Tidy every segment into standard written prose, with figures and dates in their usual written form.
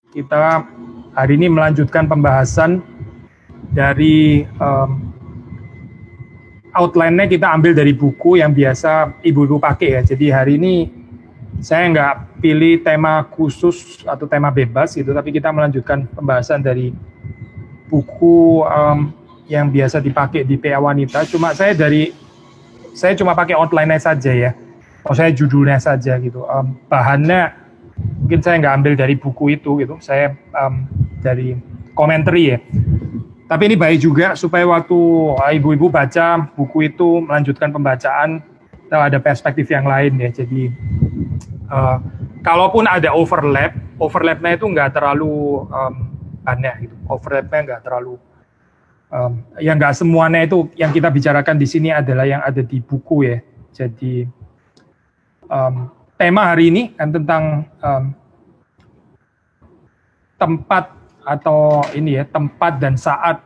Kita hari ini melanjutkan pembahasan dari outline-nya kita ambil dari buku yang biasa ibu-ibu pakai ya. Jadi hari ini saya nggak pilih tema khusus atau tema bebas gitu, tapi kita melanjutkan pembahasan dari buku yang biasa dipakai di PA Wanita. Saya cuma pakai outline-nya saja ya. Saya judulnya saja gitu. Bahannya mungkin saya nggak ambil dari buku itu gitu, saya dari komentari ya. Tapi ini baik juga supaya waktu ibu-ibu baca buku itu melanjutkan pembacaan, ada perspektif yang lain ya. Jadi kalaupun ada overlapnya itu nggak terlalu banyak gitu. Overlapnya nggak terlalu yang nggak semuanya itu yang kita bicarakan di sini adalah yang ada di buku ya. Jadi tema hari ini kan tentang tempat atau ini ya, tempat dan saat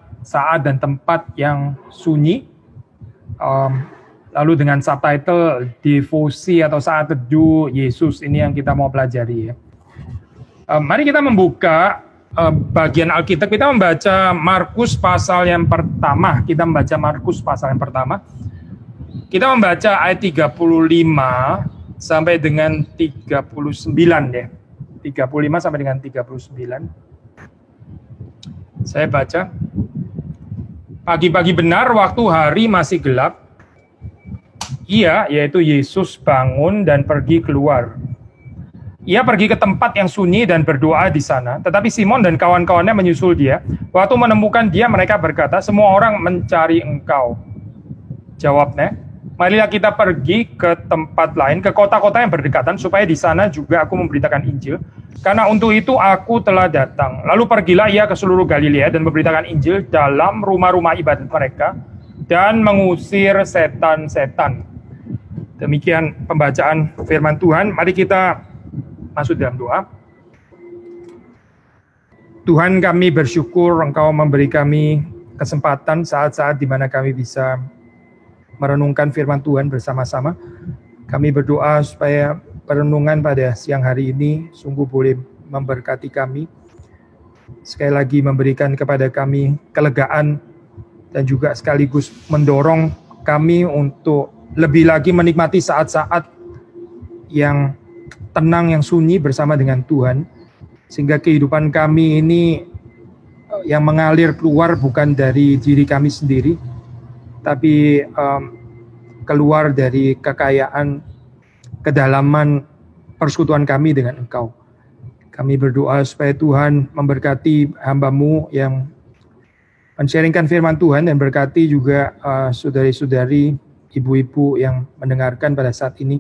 dan tempat yang sunyi. Lalu dengan subtitle devosi atau saat teduh Yesus, ini yang kita mau pelajari ya. Mari kita membuka bagian Alkitab, kita membaca Markus pasal yang pertama. Kita membaca ayat 35 sampai dengan 39 ya. 35 sampai dengan 39. Saya baca. Pagi-pagi benar waktu hari masih gelap, ia, yaitu Yesus, bangun dan pergi keluar. Ia pergi ke tempat yang sunyi dan berdoa di sana. Tetapi Simon dan kawan-kawannya menyusul dia. Waktu menemukan dia, mereka berkata, "Semua orang mencari engkau." Jawabnya, "Marilah kita pergi ke tempat lain, ke kota-kota yang berdekatan, supaya di sana juga aku memberitakan Injil. Karena untuk itu aku telah datang." Lalu pergilah ia ke seluruh Galilea dan memberitakan Injil dalam rumah-rumah ibadat mereka dan mengusir setan-setan. Demikian pembacaan firman Tuhan. Mari kita masuk dalam doa. Tuhan, kami bersyukur Engkau memberi kami kesempatan saat-saat di mana kami bisa merenungkan firman Tuhan bersama-sama. Kami berdoa supaya perenungan pada siang hari ini sungguh boleh memberkati kami. Sekali lagi memberikan kepada kami kelegaan dan juga sekaligus mendorong kami untuk lebih lagi menikmati saat-saat yang tenang, yang sunyi bersama dengan Tuhan. Sehingga kehidupan kami ini yang mengalir keluar bukan dari diri kami sendiri, tapi keluar dari kekayaan, kedalaman persekutuan kami dengan Engkau. Kami berdoa supaya Tuhan memberkati hamba-Mu yang men-sharingkan firman Tuhan, dan berkati juga saudari-saudari, ibu-ibu yang mendengarkan pada saat ini.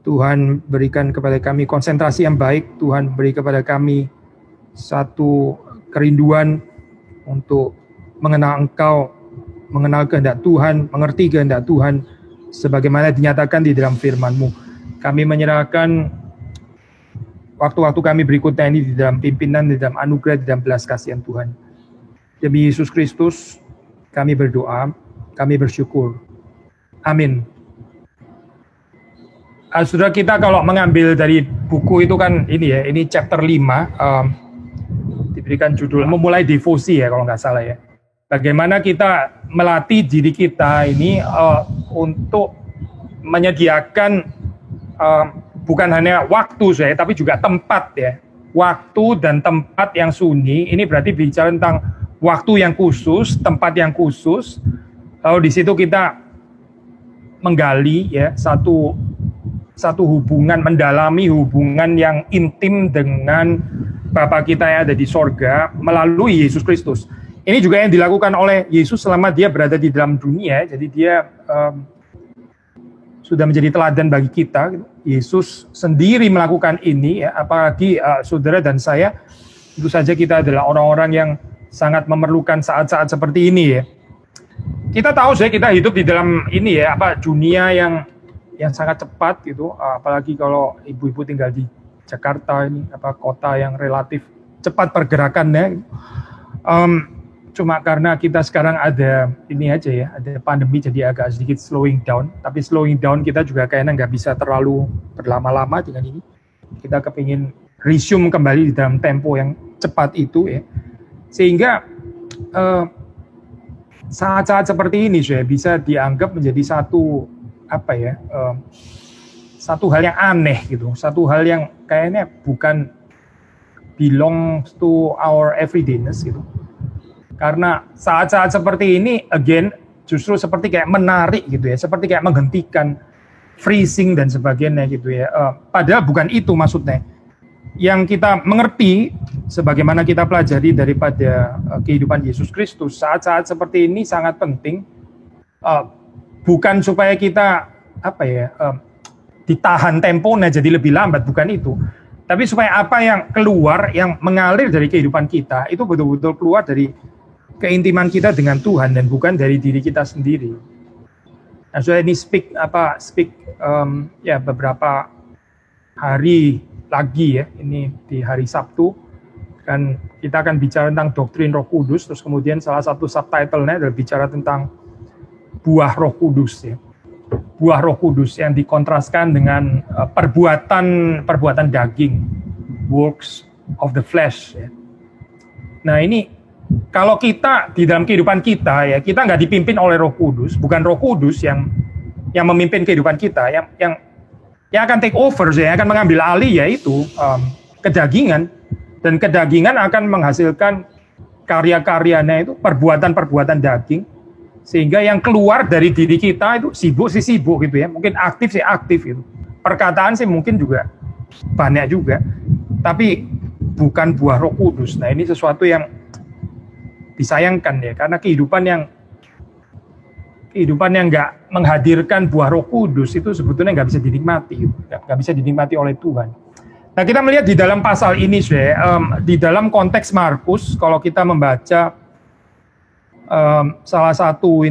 Tuhan berikan kepada kami konsentrasi yang baik. Tuhan beri kepada kami satu kerinduan untuk mengenal Engkau, mengenal kehendak Tuhan, mengerti kehendak Tuhan sebagaimana dinyatakan di dalam firman-Mu. Kami menyerahkan waktu-waktu kami berikutnya ini di dalam pimpinan, di dalam anugerah, di dalam belas kasihan Tuhan. Demi Yesus Kristus kami berdoa, kami bersyukur. Amin. Saudara, kita kalau mengambil dari buku itu kan ini ya, ini chapter 5, diberikan judul memulai devosi ya kalau nggak salah ya. Bagaimana kita melatih diri kita ini untuk menyediakan bukan hanya waktu saya, tapi juga tempat ya. Waktu dan tempat yang sunyi, ini berarti bicara tentang waktu yang khusus, tempat yang khusus. Lalu di situ kita menggali ya satu hubungan, mendalami hubungan yang intim dengan Bapa kita yang ada di sorga melalui Yesus Kristus. Ini juga yang dilakukan oleh Yesus selama dia berada di dalam dunia. Jadi dia sudah menjadi teladan bagi kita. Yesus sendiri melakukan ini, ya, apalagi saudara dan saya. Tentu saja kita adalah orang-orang yang sangat memerlukan saat-saat seperti ini ya. Kita tahu kita hidup di dalam ini ya, dunia yang sangat cepat gitu, apalagi kalau ibu-ibu tinggal di Jakarta ini, kota yang relatif cepat pergerakannya. Cuma karena kita sekarang ada ini aja ya, ada pandemi, jadi agak sedikit slowing down. Tapi slowing down kita juga kayaknya nggak bisa terlalu berlama-lama dengan ini. Kita kepingin resume kembali di dalam tempo yang cepat itu ya. Sehingga saat-saat seperti ini saya bisa dianggap menjadi satu satu hal yang aneh gitu, satu hal yang kayaknya bukan belongs to our everydayness gitu. Karena saat-saat seperti ini again justru seperti kayak menarik gitu ya, seperti kayak menghentikan, freezing dan sebagainya gitu ya. Padahal bukan itu maksudnya. Yang kita mengerti sebagaimana kita pelajari daripada kehidupan Yesus Kristus, saat-saat seperti ini sangat penting, bukan supaya kita ditahan temponya jadi lebih lambat, bukan itu, tapi supaya apa yang keluar, yang mengalir dari kehidupan kita itu betul-betul keluar dari keintiman kita dengan Tuhan dan bukan dari diri kita sendiri. Nah, saya ini speak beberapa hari lagi ya, ini di hari Sabtu kan kita akan bicara tentang doktrin Roh Kudus, terus kemudian salah satu subtitle-nya adalah bicara tentang buah Roh Kudus ya. Buah Roh Kudus yang dikontraskan dengan perbuatan daging, works of the flesh ya. Nah, ini kalau kita di dalam kehidupan kita ya, kita nggak dipimpin oleh Roh Kudus, bukan Roh Kudus yang memimpin kehidupan kita, yang akan take over, yang akan mengambil alih, yaitu kedagingan, dan kedagingan akan menghasilkan karya-karyanya itu perbuatan-perbuatan daging, sehingga yang keluar dari diri kita itu sibuk gitu ya, mungkin aktif gitu, perkataan sih mungkin juga banyak juga, tapi bukan buah Roh Kudus. Nah, ini sesuatu yang disayangkan ya, karena kehidupan yang nggak menghadirkan buah Roh Kudus itu sebetulnya nggak bisa dinikmati, nggak bisa dinikmati oleh Tuhan. Nah, kita melihat di dalam pasal ini, di dalam konteks Markus, kalau kita membaca salah satu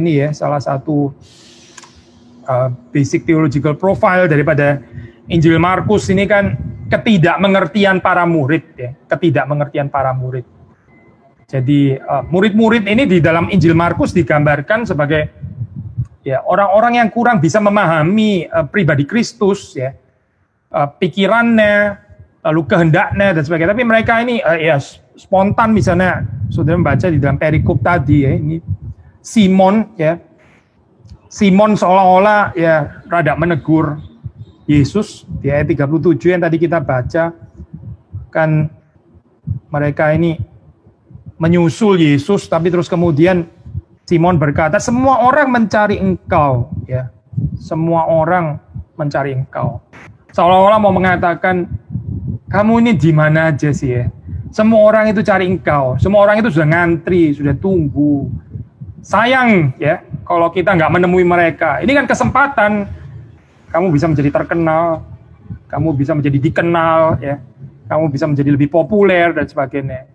basic theological profile daripada Injil Markus ini kan ketidakmengertian para murid ya, ketidakmengertian para murid. Jadi murid-murid ini di dalam Injil Markus digambarkan sebagai ya orang-orang yang kurang bisa memahami pribadi Kristus ya, pikirannya, lalu kehendaknya dan sebagainya. Tapi mereka ini ya spontan, misalnya saudara membaca di dalam perikop tadi ya, ini Simon seolah-olah ya rada menegur Yesus di ayat 37 yang tadi kita baca, kan mereka ini menyusul Yesus, tapi terus kemudian Simon berkata, semua orang mencari engkau, ya, semua orang mencari engkau. Seolah-olah mau mengatakan, kamu ini di mana aja sih ya? Semua orang itu cari engkau, semua orang itu sudah ngantri, sudah tunggu. Sayang ya, kalau kita nggak menemui mereka. Ini kan kesempatan, kamu bisa menjadi terkenal, kamu bisa menjadi dikenal, ya, kamu bisa menjadi lebih populer dan sebagainya.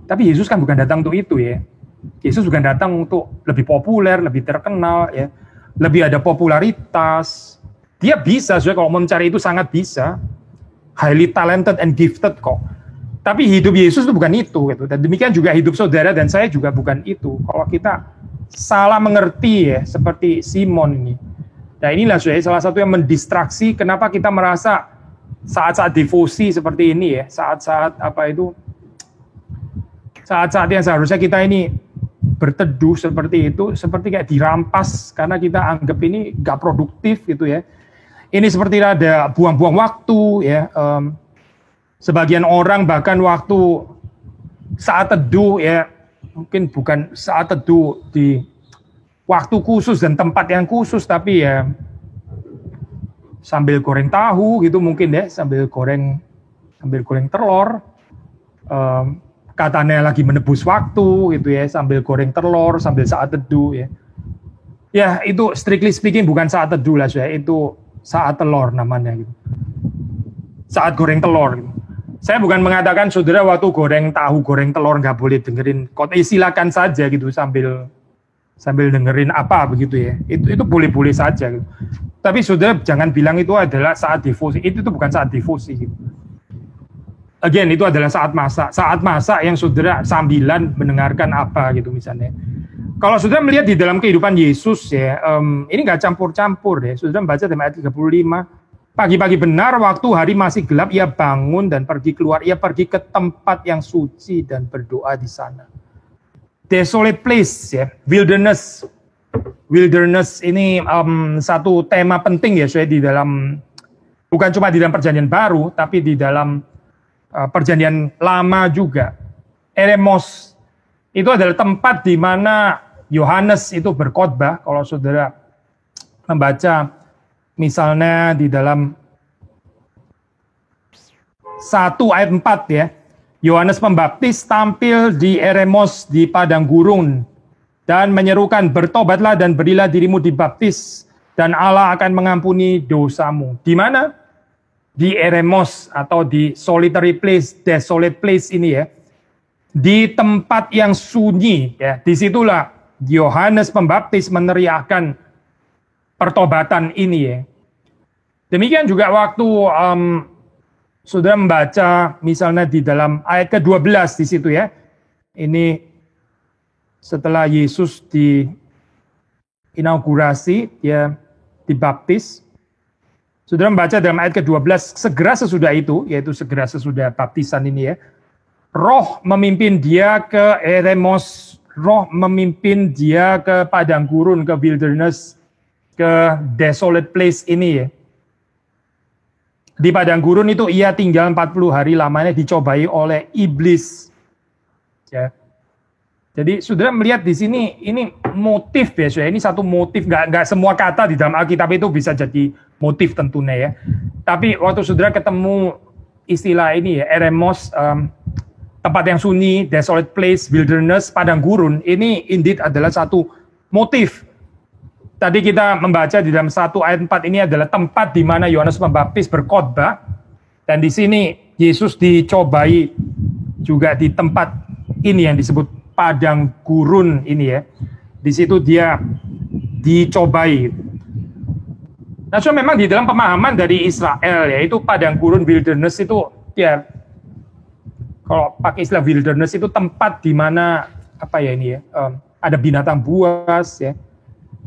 Tapi Yesus kan bukan datang untuk itu ya. Yesus bukan datang untuk lebih populer, lebih terkenal, ya, lebih ada popularitas. Dia bisa, kalau mencari itu sangat bisa, highly talented and gifted kok. Tapi hidup Yesus itu bukan itu, gitu. Dan demikian juga hidup saudara dan saya juga bukan itu. Kalau kita salah mengerti ya, seperti Simon ini. Nah inilah salah satu yang mendistraksi kenapa kita merasa saat-saat devosi seperti ini ya, saat-saat saat-saat yang seharusnya kita ini berteduh seperti itu, seperti kayak dirampas karena kita anggap ini gak produktif gitu ya. Ini seperti ada buang-buang waktu ya. Sebagian orang bahkan waktu saat teduh ya, mungkin bukan saat teduh di waktu khusus dan tempat yang khusus, tapi ya sambil goreng tahu gitu mungkin ya, sambil goreng telur. Katanya lagi menebus waktu gitu ya, sambil goreng telur, sambil saat teduh ya. Ya itu strictly speaking bukan saat teduh lah ya, itu saat telur namanya gitu. Saat goreng telur gitu. Saya bukan mengatakan saudara waktu goreng tahu, goreng telur nggak boleh dengerin, silakan saja gitu sambil dengerin apa begitu ya. Itu boleh-boleh saja gitu. Tapi saudara jangan bilang itu adalah saat devosi. Itu bukan saat devosi gitu. Again, itu adalah saat masak yang saudara sambilan mendengarkan apa gitu misalnya. Kalau saudara melihat di dalam kehidupan Yesus ya, ini nggak campur-campur ya. Saudara baca dalam ayat 35, Pagi-pagi benar, waktu hari masih gelap, ia bangun dan pergi keluar. Ia pergi ke tempat yang suci dan berdoa di sana. Desolate place, ya, wilderness. Wilderness ini satu tema penting ya, di dalam, bukan cuma di dalam perjanjian baru, tapi di dalam perjanjian lama juga. Eremos itu adalah tempat di mana Yohanes itu berkhotbah. Kalau saudara membaca misalnya di dalam 1 ayat 4 ya, Yohanes Pembaptis tampil di Eremos di padang gurun dan menyerukan, bertobatlah dan berilah dirimu dibaptis dan Allah akan mengampuni dosamu. Di mana? Di Eremos atau di solitary place, desolate place ini ya. Di tempat yang sunyi ya, disitulah Yohanes Pembaptis meneriakkan pertobatan ini ya. Demikian juga waktu saudara membaca misalnya di dalam ayat ke-12 di situ ya. Ini setelah Yesus diinaugurasi, dia dibaptis. Saudara membaca dalam ayat ke-12, segera sesudah itu, yaitu segera sesudah baptisan ini ya, Roh memimpin dia ke Eremos, Roh memimpin dia ke padang gurun, ke wilderness, ke desolate place ini ya. Di padang gurun itu ia tinggal 40 hari lamanya, dicobai oleh iblis. Ya. Jadi saudara melihat di sini ini motif ya, ini satu motif, nggak semua kata di dalam Alkitab itu bisa jadi motif tentunya ya. Tapi waktu saudara ketemu istilah ini ya, Eremos, tempat yang sunyi, desolate place, wilderness, padang gurun, ini indeed adalah satu motif. Tadi kita membaca di dalam 1 ayat 4 ini adalah tempat di mana Yohanes Pembaptis berkhotbah, dan di sini Yesus dicobai juga di tempat ini yang disebut padang gurun ini ya. Di situ dia dicobai. Nah, so memang di dalam pemahaman dari Israel ya, itu padang gurun, wilderness itu ya, kalau pakai istilah wilderness itu tempat di mana apa ya ini ya, ada binatang buas ya.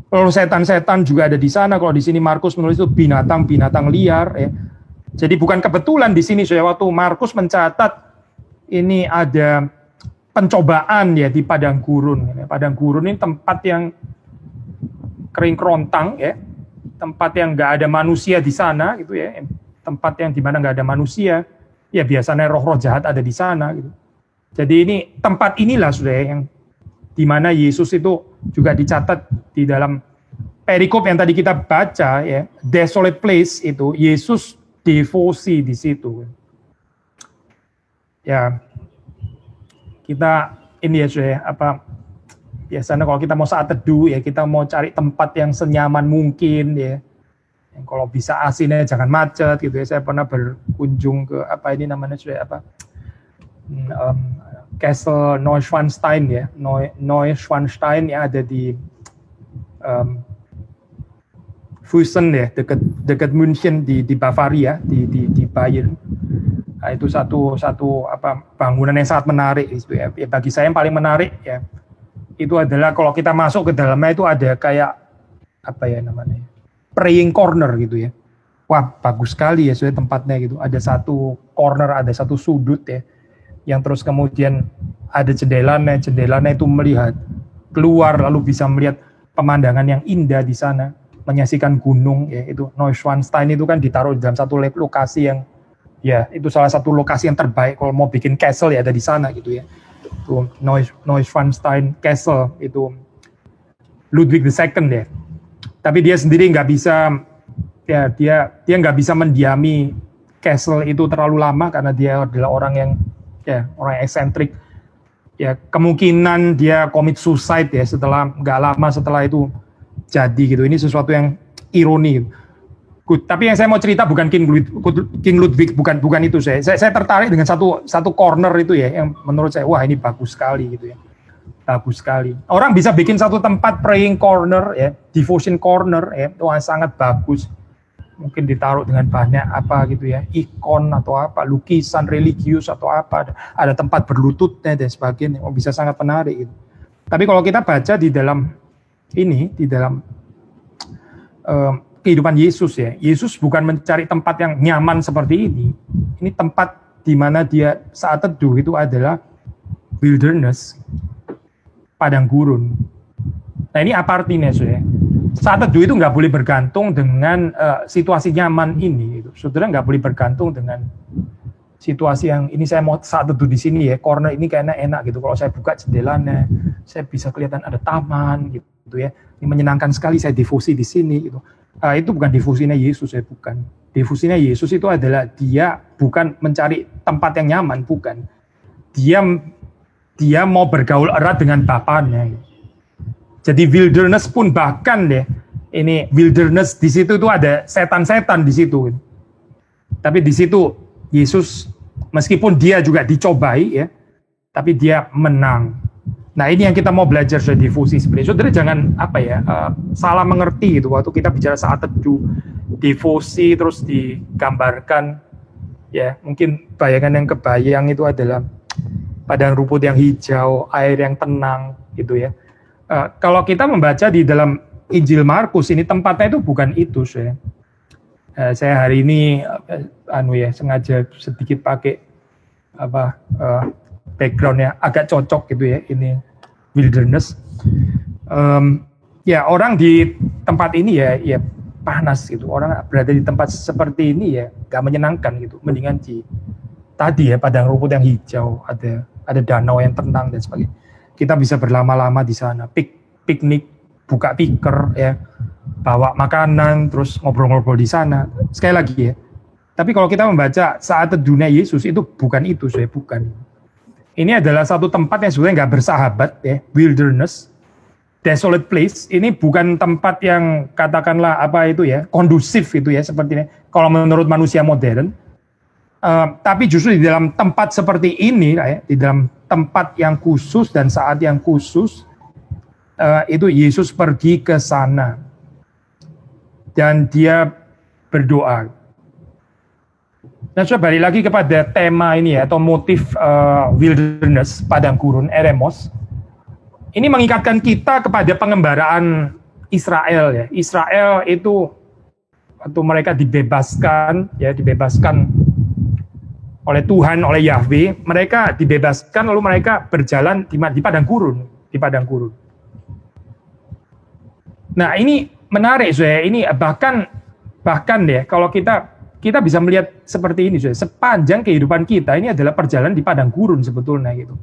Kalau setan-setan juga ada di sana. Kalau di sini Markus menulis itu binatang-binatang liar ya. Jadi bukan kebetulan di sini saya waktu Markus mencatat ini ada pencobaan ya di padang gurun. Padang gurun ini tempat yang kering kerontang ya. Tempat yang nggak ada manusia di sana gitu ya. Tempat yang di mana nggak ada manusia. Ya biasanya roh-roh jahat ada di sana gitu. Jadi ini tempat inilah sudah yang di mana Yesus itu juga dicatat di dalam perikop yang tadi kita baca ya, desolate place itu Yesus devosi di situ. Ya, kita ini ya sudah apa, biasanya kalau kita mau saat teduh ya, kita mau cari tempat yang senyaman mungkin ya. Yang kalau bisa AC-nya jangan macet gitu ya. Saya pernah berkunjung ke apa ini namanya sudah apa? Castle Neuschwanstein ya, Neuschwanstein yang ada di Füssen ya, dekat München di Bavaria di Bayern. Nah, itu satu apa bangunan yang sangat menarik itu ya. Bagi saya yang paling menarik ya itu adalah kalau kita masuk ke dalamnya itu ada kayak apa ya namanya, praying corner gitu ya. Wah bagus sekali ya sudah tempatnya gitu. Ada satu corner, ada satu sudut ya, yang terus kemudian ada jendelanya itu melihat keluar lalu bisa melihat pemandangan yang indah di sana, menyaksikan gunung ya. Itu Neuschwanstein itu kan ditaruh dalam satu lokasi yang ya itu salah satu lokasi yang terbaik kalau mau bikin castle ya ada di sana gitu ya. Itu Neuschwanstein Castle itu Ludwig II ya. Tapi dia sendiri nggak bisa ya, dia nggak bisa mendiami castle itu terlalu lama karena dia adalah orang yang eksentrik. Ya, kemungkinan dia commit suicide ya setelah nggak lama setelah itu jadi gitu. Ini sesuatu yang ironi. Good. Tapi yang saya mau cerita bukan King Ludwig, bukan itu saya tertarik dengan satu corner itu ya yang menurut saya wah ini bagus sekali gitu ya. Bagus sekali. Orang bisa bikin satu tempat praying corner ya, devotion corner ya, wah sangat bagus. Mungkin ditaruh dengan banyak apa gitu ya, ikon atau apa, lukisan religius atau apa, ada tempat berlututnya dan sebagainya, bisa sangat menarik gitu. Tapi kalau kita baca di dalam ini, di dalam kehidupan Yesus ya. Yesus bukan mencari tempat yang nyaman seperti ini. Ini tempat di mana dia saat teduh itu adalah wilderness, padang gurun. Nah ini apa artinya ya? Saat teduh itu nggak boleh bergantung dengan situasi nyaman ini. Gitu. Saudara nggak boleh bergantung dengan situasi yang ini saya mau saat teduh di sini ya, corner ini kayaknya enak gitu. Kalau saya buka jendelanya, saya bisa kelihatan ada taman gitu ya. Ini menyenangkan sekali saya devosi di sini gitu. Itu bukan devosi-nya Yesus ya, bukan. Devosi-nya Yesus itu adalah dia bukan mencari tempat yang nyaman, bukan. Dia mau bergaul erat dengan Bapaknya. Gitu. Jadi wilderness pun bahkan deh, ini wilderness di situ itu ada setan-setan di situ. Gitu. Tapi di situ Yesus meskipun dia juga dicobai ya, tapi dia menang. Nah ini yang kita mau belajar dari devosi sebenarnya. Saudara jangan salah mengerti itu waktu kita bicara saat teduh, devosi terus digambarkan ya mungkin bayangan yang kebayang itu adalah padang rumput yang hijau, air yang tenang gitu ya. Kalau kita membaca di dalam Injil Markus ini tempatnya itu bukan itu saya. Saya hari ini sengaja sedikit pakai backgroundnya agak cocok gitu ya, ini wilderness. Ya orang di tempat ini ya panas gitu, orang berada di tempat seperti ini ya gak menyenangkan gitu, mendingan di tadi ya padang rumput yang hijau, ada danau yang tenang dan sebagainya. Kita bisa berlama-lama di sana, piknik, buka piker ya, bawa makanan, terus ngobrol-ngobrol di sana. Sekali lagi ya, tapi kalau kita membaca saat teduhnya Yesus itu bukan itu, saya bukan. Ini adalah satu tempat yang sebenarnya nggak bersahabat ya, wilderness, desolate place. Ini bukan tempat yang katakanlah kondusif itu ya seperti ini. Kalau menurut manusia modern, tapi justru di dalam tempat seperti ini, ya, di dalam tempat yang khusus dan saat yang khusus, itu Yesus pergi ke sana dan dia berdoa. Nah, saya balik lagi kepada tema ini ya, atau motif wilderness, padang gurun, eremos. Ini mengikatkan kita kepada pengembaraan Israel ya. Israel itu waktu mereka dibebaskan oleh Tuhan, oleh Yahweh, mereka dibebaskan lalu mereka berjalan di padang gurun, Nah, ini menarik saya. Ini bahkan ya kalau kita bisa melihat seperti ini, sepanjang kehidupan kita ini adalah perjalanan di padang gurun sebetulnya gitu.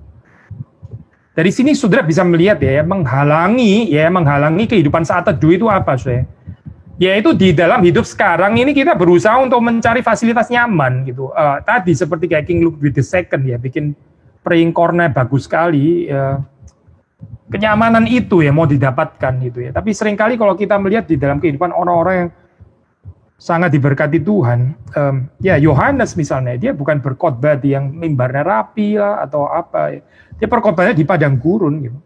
Dari sini saudara bisa melihat ya, menghalangi kehidupan saat teduh itu apa, saudara? Yaitu di dalam hidup sekarang ini kita berusaha untuk mencari fasilitas nyaman gitu. Tadi seperti kayak King Ludwig II ya, bikin praying corner bagus sekali. Kenyamanan itu ya mau didapatkan gitu ya. Tapi seringkali kalau kita melihat di dalam kehidupan orang-orang yang sangat diberkati Tuhan, ya Yohanes misalnya, dia bukan berkhotbah di yang mimbarnya rapi lah atau apa. Dia berkhotbahnya di padang gurun gitu.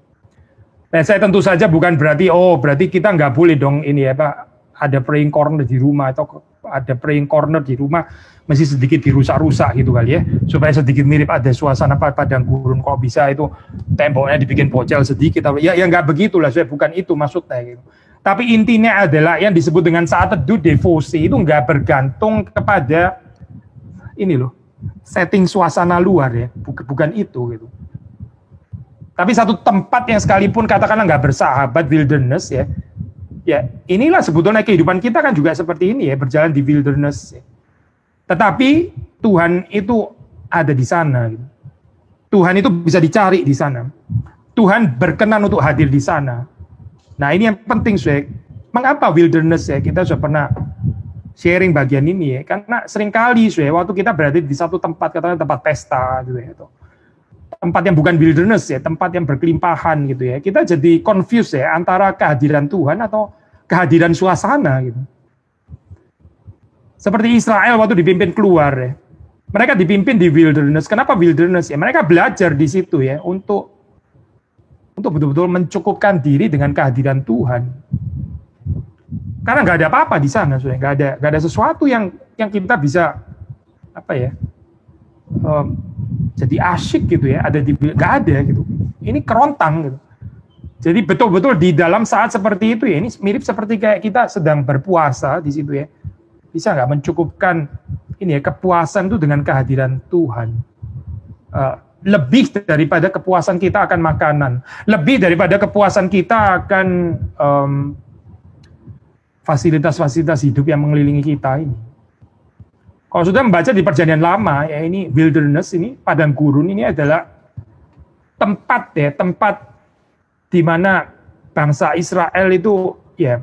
Nah, saya tentu saja bukan berarti kita nggak boleh dong ini ya Pak. Ada praying corner di rumah atau ada praying corner di rumah mesti sedikit dirusak-rusak gitu kali ya, supaya sedikit mirip ada suasana padang gurun. Kok bisa itu temboknya dibikin bocel sedikit? Ya nggak begitulah, saya bukan itu maksudnya gitu. Tapi intinya adalah yang disebut dengan saat teduh devosi itu nggak bergantung kepada ini loh, setting suasana luar ya, bukan itu gitu. Tapi satu tempat yang sekalipun katakanlah nggak bersahabat, wilderness ya. Ya, inilah sebetulnya kehidupan kita kan juga seperti ini ya, berjalan di wilderness. Tetapi Tuhan itu ada di sana. Gitu. Tuhan itu bisa dicari di sana. Tuhan berkenan untuk hadir di sana. Nah ini yang penting, Swek. Mengapa wilderness ya? Kita sudah pernah sharing bagian ini ya. Karena seringkali, Swek, waktu kita berada di satu tempat, katakanlah tempat pesta gitu ya. Tempat yang bukan wilderness ya, tempat yang berkelimpahan gitu ya. Kita jadi confused ya antara kehadiran Tuhan atau kehadiran suasana gitu. Seperti Israel waktu dipimpin keluar ya. Mereka dipimpin di wilderness. Kenapa wilderness ya? Mereka belajar di situ ya untuk betul-betul mencukupkan diri dengan kehadiran Tuhan. Karena nggak ada apa-apa di sana, nggak ada sesuatu yang kita bisa jadi asyik gitu ya, nggak ada gitu. Ini kerontang gitu. Jadi betul-betul di dalam saat seperti itu ya, ini mirip seperti kayak kita sedang berpuasa di situ ya. Bisa nggak mencukupkan ini ya, kepuasan itu dengan kehadiran Tuhan. Lebih daripada kepuasan kita akan makanan, lebih daripada kepuasan kita akan fasilitas-fasilitas hidup yang mengelilingi kita ini. Kalau sudah membaca di Perjanjian Lama, ya ini wilderness, ini padang gurun, ini adalah tempat di mana bangsa Israel itu ya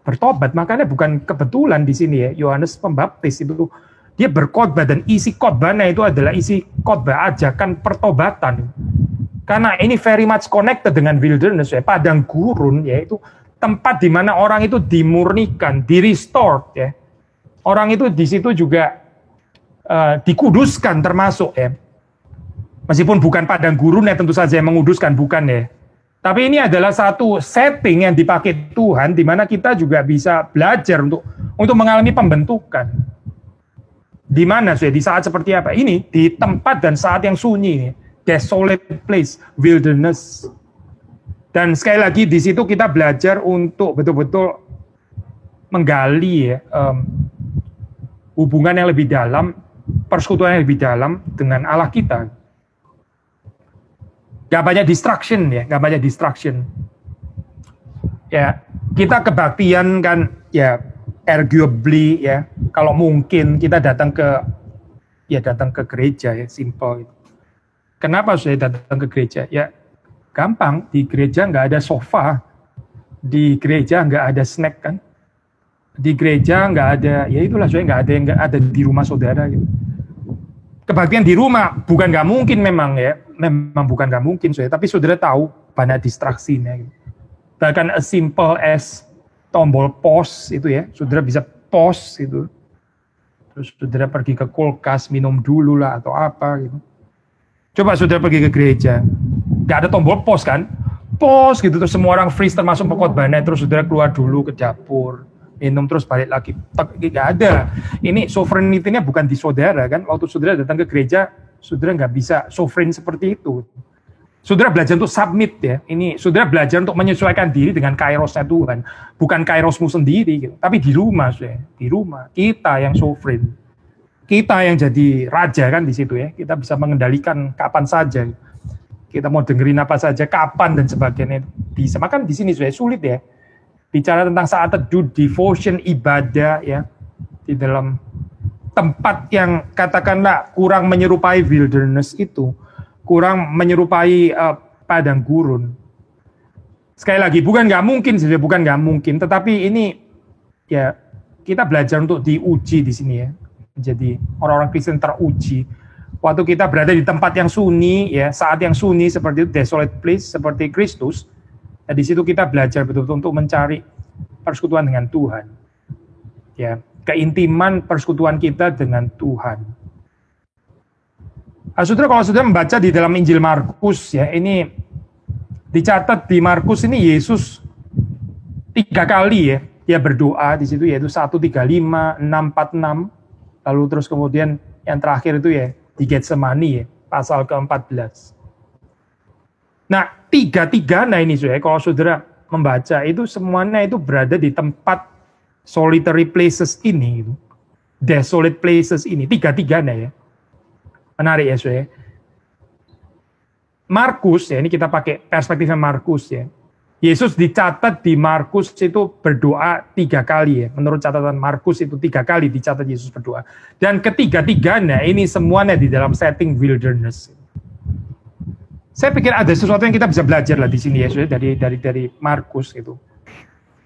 bertobat. Makanya bukan kebetulan di sini ya, Yohanes Pembaptis itu dia berkhotbah dan isi khotbahnya itu adalah isi khotbah ajakan pertobatan. Karena ini very much connected dengan wilderness ya, padang gurun ya, itu tempat di mana orang itu dimurnikan, di-restored ya. Orang itu di situ juga dikuduskan termasuk ya. Meskipun bukan padang gurun ya tentu saja yang menguduskan, bukan ya. Tapi ini adalah satu setting yang dipakai Tuhan di mana kita juga bisa belajar untuk mengalami pembentukan. Di mana sih? Di saat seperti apa? Ini di tempat dan saat yang sunyi, desolate place, wilderness. Dan sekali lagi di situ kita belajar untuk betul-betul menggali ya, hubungan yang lebih dalam, persekutuan yang lebih dalam dengan Allah kita. Gak banyak distraction ya, gak banyak distraction. Ya, kita kebaktian kan ya arguably ya, kalau mungkin kita datang ke gereja ya, simple. Kenapa saya datang ke gereja? Ya gampang, di gereja nggak ada sofa, di gereja nggak ada snack kan, di gereja nggak ada, ya itulah saya nggak ada yang nggak ada di rumah saudara gitu. Kebaktian di rumah bukan nggak mungkin memang ya, memang bukan nggak mungkin saya, tapi saudara tahu banyak distraksinya. Gitu. Bahkan as simple as tombol pause itu ya, saudara bisa pause gitu, terus saudara pergi ke kulkas minum dulu lah atau apa gitu. Coba saudara pergi ke gereja, nggak ada tombol pause kan, pause gitu, terus semua orang freeze termasuk pengkhotbahnya, terus saudara keluar dulu ke dapur, minum terus balik lagi, nggak ada. Ini sovereignty-nya bukan di saudara kan, waktu saudara datang ke gereja, saudara nggak bisa sovereign seperti itu. Saudara belajar untuk submit ya, ini saudara belajar untuk menyesuaikan diri dengan kairosnya Tuhan, bukan kairosmu sendiri gitu. Tapi di rumah, di rumah kita yang sovereign, kita yang jadi raja kan di situ ya, kita bisa mengendalikan kapan saja, kita mau dengerin apa saja, kapan dan sebagainya bisa. Makan di sini sulit ya, bicara tentang saat teduh, devotion, ibadah ya, di dalam tempat yang katakanlah kurang menyerupai wilderness itu. Kurang menyerupai padang gurun. Sekali lagi, bukan nggak mungkin, tetapi ini ya kita belajar untuk diuji di sini ya. Jadi orang-orang Kristen teruji. Waktu kita berada di tempat yang sunyi, ya saat yang sunyi seperti itu, desolate place seperti Kristus, ya, di situ kita belajar betul-betul untuk mencari persekutuan dengan Tuhan. Ya, keintiman persekutuan kita dengan Tuhan. Saudara, kalau saudara membaca di dalam Injil Markus ya, ini dicatat di Markus ini Yesus 3 kali ya dia berdoa di situ, yaitu 1:35, 6:46, lalu terus kemudian yang terakhir itu ya di Getsemani ya, pasal ke-14. Nah, tiga-tiganya ini kalau saudara membaca itu semuanya itu berada di tempat solitary places ini gitu. Desolate places ini, tiga-tiganya ya. Menarik ya, saudara. Markus ya, ini kita pakai perspektifnya Markus ya. Yesus dicatat di Markus itu berdoa 3 kali ya. Menurut catatan Markus itu 3 kali dicatat Yesus berdoa. Dan ketiga-tiganya ini semuanya di dalam setting wilderness. Saya pikir ada sesuatu yang kita bisa belajar lah di sini ya, saudara, dari Markus itu.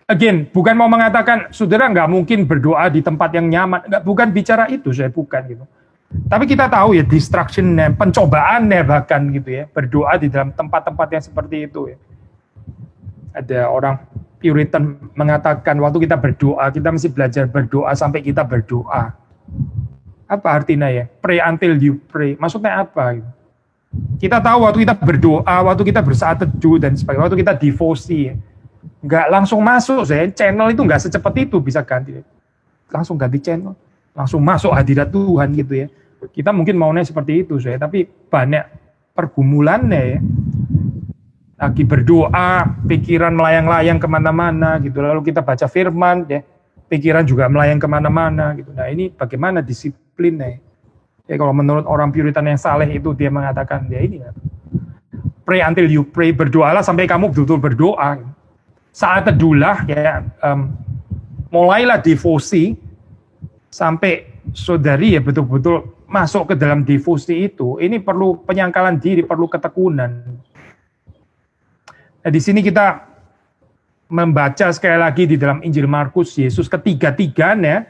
Again, bukan mau mengatakan saudara nggak mungkin berdoa di tempat yang nyaman, bukan bicara itu, saya bukan gitu. Tapi kita tahu ya distraction-nya, pencobaannya bahkan gitu ya, berdoa di dalam tempat-tempat yang seperti itu ya. Ada orang Puritan mengatakan waktu kita berdoa, kita mesti belajar berdoa sampai kita berdoa. Apa artinya ya? Pray until you pray. Maksudnya apa? Gitu. Kita tahu waktu kita berdoa, waktu kita bersaat teduh dan sebagainya, waktu kita devosi, ya, nggak langsung masuk, channel itu nggak secepat itu bisa ganti. Langsung ganti channel, langsung masuk hadirat Tuhan gitu ya. Kita mungkin maunya seperti itu, tapi banyak pergumulannya ya. lagi berdoa, pikiran melayang-layang kemana-mana gitu. Lalu kita baca firman, ya, pikiran juga melayang kemana-mana gitu. Nah ini bagaimana disiplinnya? Ya kalau menurut orang Puritan yang saleh itu dia mengatakan, ya ini, pray until you pray, berdoalah sampai kamu betul-betul berdoa. Saat teduhlah, ya, mulailah devosi sampai saudari ya betul-betul masuk ke dalam devosi itu. Ini perlu penyangkalan diri, perlu ketekunan. Nah, di sini kita membaca sekali lagi di dalam Injil Markus, Yesus ketiga-tiganya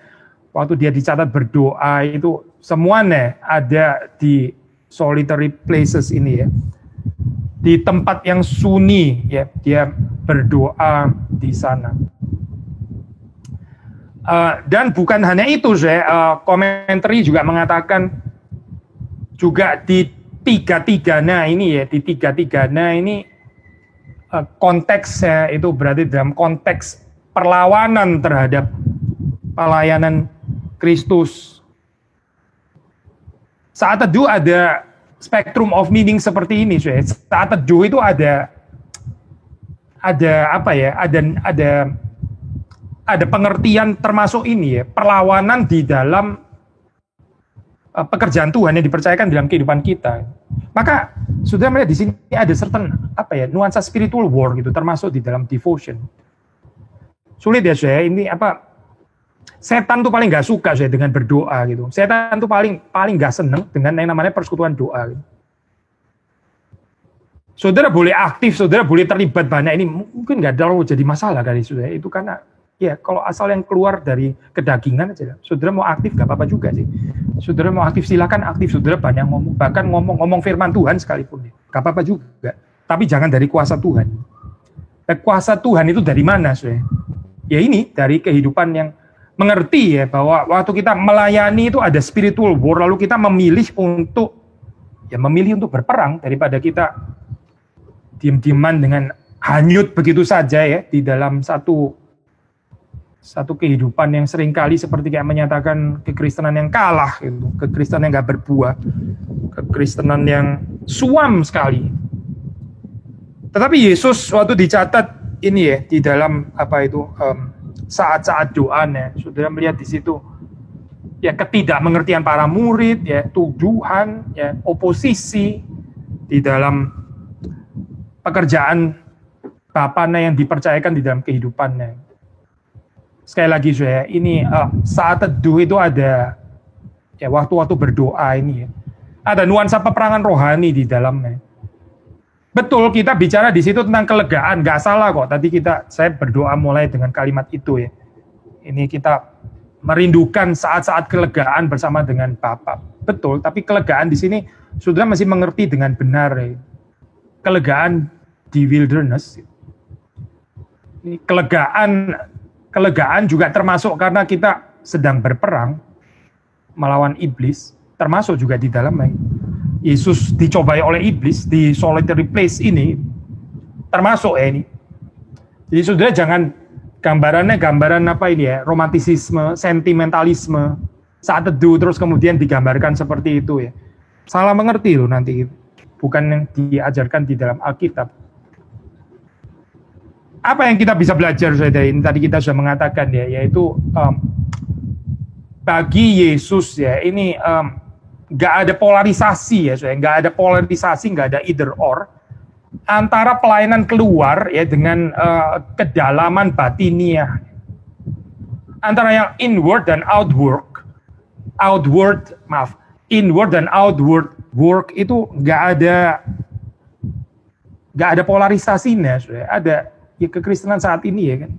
waktu dia dicatat berdoa itu semuanya ada di solitary places ini ya. Di tempat yang sunyi ya, dia berdoa di sana. Dan bukan hanya itu, komentari juga mengatakan juga di tiga-tiganya ini ya, di tiga-tiganya ini konteksnya itu berarti dalam konteks perlawanan terhadap pelayanan Kristus. Saat teduh ada spectrum of meaning seperti ini, saat teduh itu ada apa ya? Ada pengertian termasuk ini ya, perlawanan di dalam pekerjaan Tuhan yang dipercayakan dalam kehidupan kita. Maka sudah melihat di sini ada certain apa ya, nuansa spiritual war gitu, termasuk di dalam devotion. Sulit ya ini apa? Setan tuh paling nggak suka dengan berdoa gitu. Setan tuh paling nggak seneng dengan yang namanya persekutuan doa. Gitu. Saudara boleh aktif, saudara boleh terlibat banyak, ini mungkin nggak terlalu jadi masalah dari saudara. Itu karena ya kalau asal yang keluar dari kedagingan aja. Saudara mau aktif nggak apa-apa juga sih. Saudara mau aktif silakan aktif. Saudara banyak ngomong, bahkan ngomong firman Tuhan sekalipun, nggak apa-apa juga. Tapi jangan dari kuasa Tuhan. Dan kuasa Tuhan itu dari mana, saudara? Ya ini dari kehidupan yang mengerti ya bahwa waktu kita melayani itu ada spiritual war, lalu kita memilih untuk berperang daripada kita diam-diaman dengan hanyut begitu saja ya di dalam satu kehidupan yang seringkali seperti kayak menyatakan kekristenan yang kalah gitu, kekristenan yang nggak berbuah, kekristenan yang suam sekali. Tetapi Yesus waktu dicatat ini ya di dalam apa itu saat-saat doanya, sudah melihat di situ ya ketidakmengertian para murid, ya tuduhan, ya oposisi di dalam pekerjaan Bapaknya yang dipercayakan di dalam kehidupannya. Sekali lagi saya, ini saat teduh itu ada ya waktu-waktu berdoa ini ya. Ada nuansa peperangan rohani di dalamnya. Betul, kita bicara di situ tentang kelegaan, nggak salah kok. Tadi saya berdoa mulai dengan kalimat itu ya. Ini kita merindukan saat-saat kelegaan bersama dengan Bapa. Betul, tapi kelegaan di sini saudara masih mengerti dengan benar ya. Kelegaan di wilderness. Ini kelegaan juga termasuk karena kita sedang berperang melawan iblis, termasuk juga di dalamnya. Yesus dicobai oleh iblis di solitary place ini, termasuk ini. Jadi saudara jangan gambaran apa ini ya, romantisisme, sentimentalisme, saat teduh terus kemudian digambarkan seperti itu ya. Salah mengerti loh nanti, bukan yang diajarkan di dalam Alkitab. Apa yang kita bisa belajar saudara ini tadi kita sudah mengatakan ya, yaitu bagi Yesus ya ini nggak ada polarisasi ya, nggak ada polarisasi, nggak ada either or antara pelayanan keluar ya dengan kedalaman batiniah, antara yang inward dan inward dan outward work itu nggak ada polarisasinya, ada ya kekristenan saat ini ya kan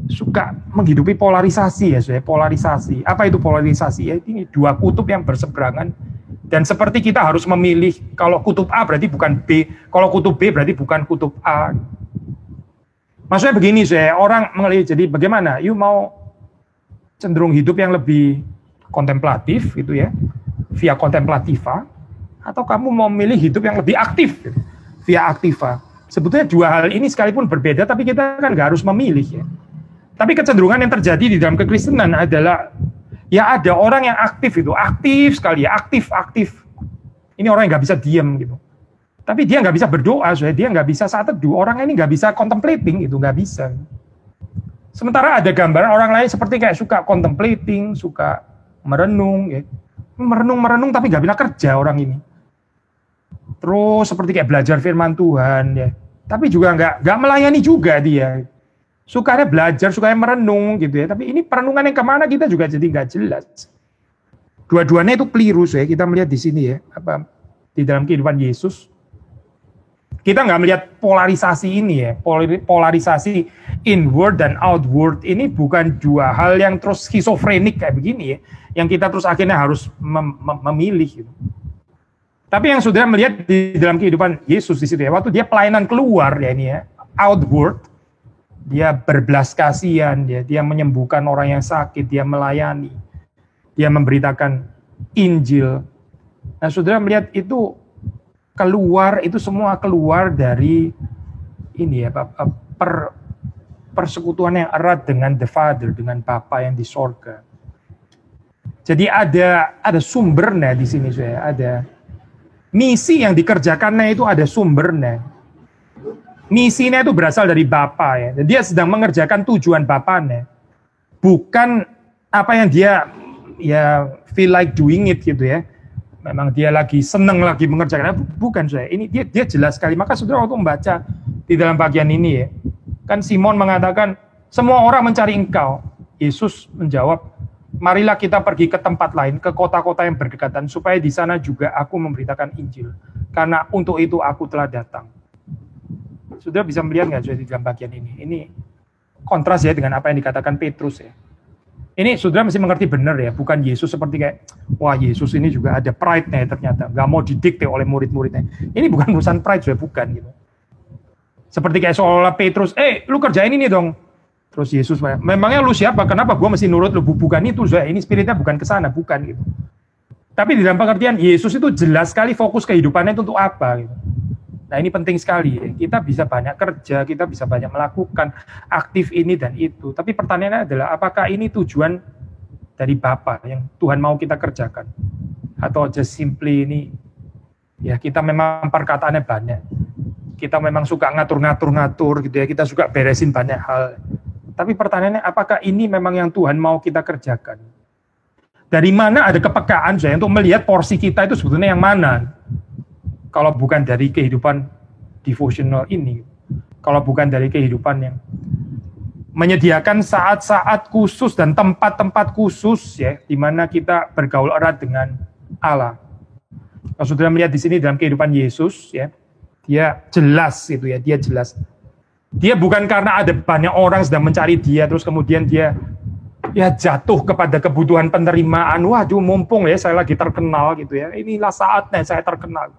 suka menghidupi polarisasi ya, polarisasi. Apa itu polarisasi? Ya ini dua kutub yang berseberangan dan seperti kita harus memilih kalau kutub A berarti bukan B, kalau kutub B berarti bukan kutub A. Maksudnya begini orang melihat jadi bagaimana? You mau cenderung hidup yang lebih kontemplatif gitu ya, via kontemplativa, atau kamu mau memilih hidup yang lebih aktif gitu, via aktiva. Sebetulnya dua hal ini sekalipun berbeda tapi kita kan nggak harus memilih ya. Tapi kecenderungan yang terjadi di dalam kekristenan adalah ya ada orang yang aktif itu, aktif sekali ya, aktif. Ini orang yang nggak bisa diam gitu. Tapi dia nggak bisa berdoa, dia nggak bisa saat teduh. Orang ini nggak bisa contemplating, itu nggak bisa. Sementara ada gambaran orang lain seperti kayak suka contemplating, suka merenung, ya. Merenung tapi nggak bisa kerja orang ini. Terus seperti kayak belajar firman Tuhan, ya. Tapi juga nggak melayani juga dia. Sukanya belajar, sukanya merenung gitu ya. Tapi ini perenungan yang kemana kita juga jadi nggak jelas. Dua-duanya itu keliru, ya. Kita melihat di sini ya, di dalam kehidupan Yesus. Kita nggak melihat polarisasi ini ya, polarisasi inward dan outward ini bukan dua hal yang terus skizofrenik kayak begini ya, yang kita terus akhirnya harus memilih. Gitu. Tapi yang saudara melihat di dalam kehidupan Yesus di situ ya, waktu dia pelayanan keluar ya ini ya, outward, dia berbelas kasihan, dia menyembuhkan orang yang sakit, dia melayani, dia memberitakan Injil. Nah saudara melihat itu keluar, itu semua keluar dari ini ya, persekutuan yang erat dengan the Father, dengan Bapa yang di sorga. Jadi ada sumbernya di sini, saya ada misi yang dikerjakannya, itu ada sumbernya. Misinya itu berasal dari Bapa ya, dan dia sedang mengerjakan tujuan Bapanya, bukan apa yang dia ya feel like doing it gitu ya. Memang dia lagi seneng lagi mengerjakan, bukan saya. Ini dia jelas sekali. Maka saudara waktu membaca di dalam bagian ini ya, kan Simon mengatakan semua orang mencari engkau. Yesus menjawab, marilah kita pergi ke tempat lain, ke kota-kota yang berdekatan, supaya di sana juga aku memberitakan Injil. Karena untuk itu aku telah datang. Saudara bisa melihat nggak di dalam bagian ini? Ini kontras ya dengan apa yang dikatakan Petrus ya. Ini saudara mesti mengerti benar ya, bukan Yesus seperti kayak, wah Yesus ini juga ada pride-nya ternyata, nggak mau didikte oleh murid-muridnya. Ini bukan urusan pride, sudah bukan gitu. Seperti kayak seolah Petrus, lu kerjain ini dong. Terus Yesus, memangnya lu siapa? Kenapa gua mesti nurut lu? Bukan itu, sudah. Ini spiritnya bukan ke sana, bukan gitu. Tapi di dalam pengertian Yesus itu jelas sekali fokus kehidupannya itu untuk apa gitu. Nah ini penting sekali ya. Kita bisa banyak kerja, kita bisa banyak melakukan aktif ini dan itu. Tapi pertanyaannya adalah apakah ini tujuan dari Bapa yang Tuhan mau kita kerjakan? Atau just simply ini, ya kita memang perkataannya banyak. Kita memang suka ngatur-ngatur gitu ya, kita suka beresin banyak hal. Tapi pertanyaannya apakah ini memang yang Tuhan mau kita kerjakan? Dari mana ada kepekaan saya untuk melihat porsi kita itu sebetulnya yang mana? Kalau bukan dari kehidupan devotional ini, kalau bukan dari kehidupan yang menyediakan saat-saat khusus dan tempat-tempat khusus ya, di mana kita bergaul erat dengan Allah. Kalau saudara melihat di sini dalam kehidupan Yesus ya, dia jelas itu ya, dia jelas. Dia bukan karena ada banyak orang sedang mencari dia, terus kemudian dia ya jatuh kepada kebutuhan penerimaan. Waduh, mumpung ya saya lagi terkenal gitu ya, inilah saatnya saya terkenal.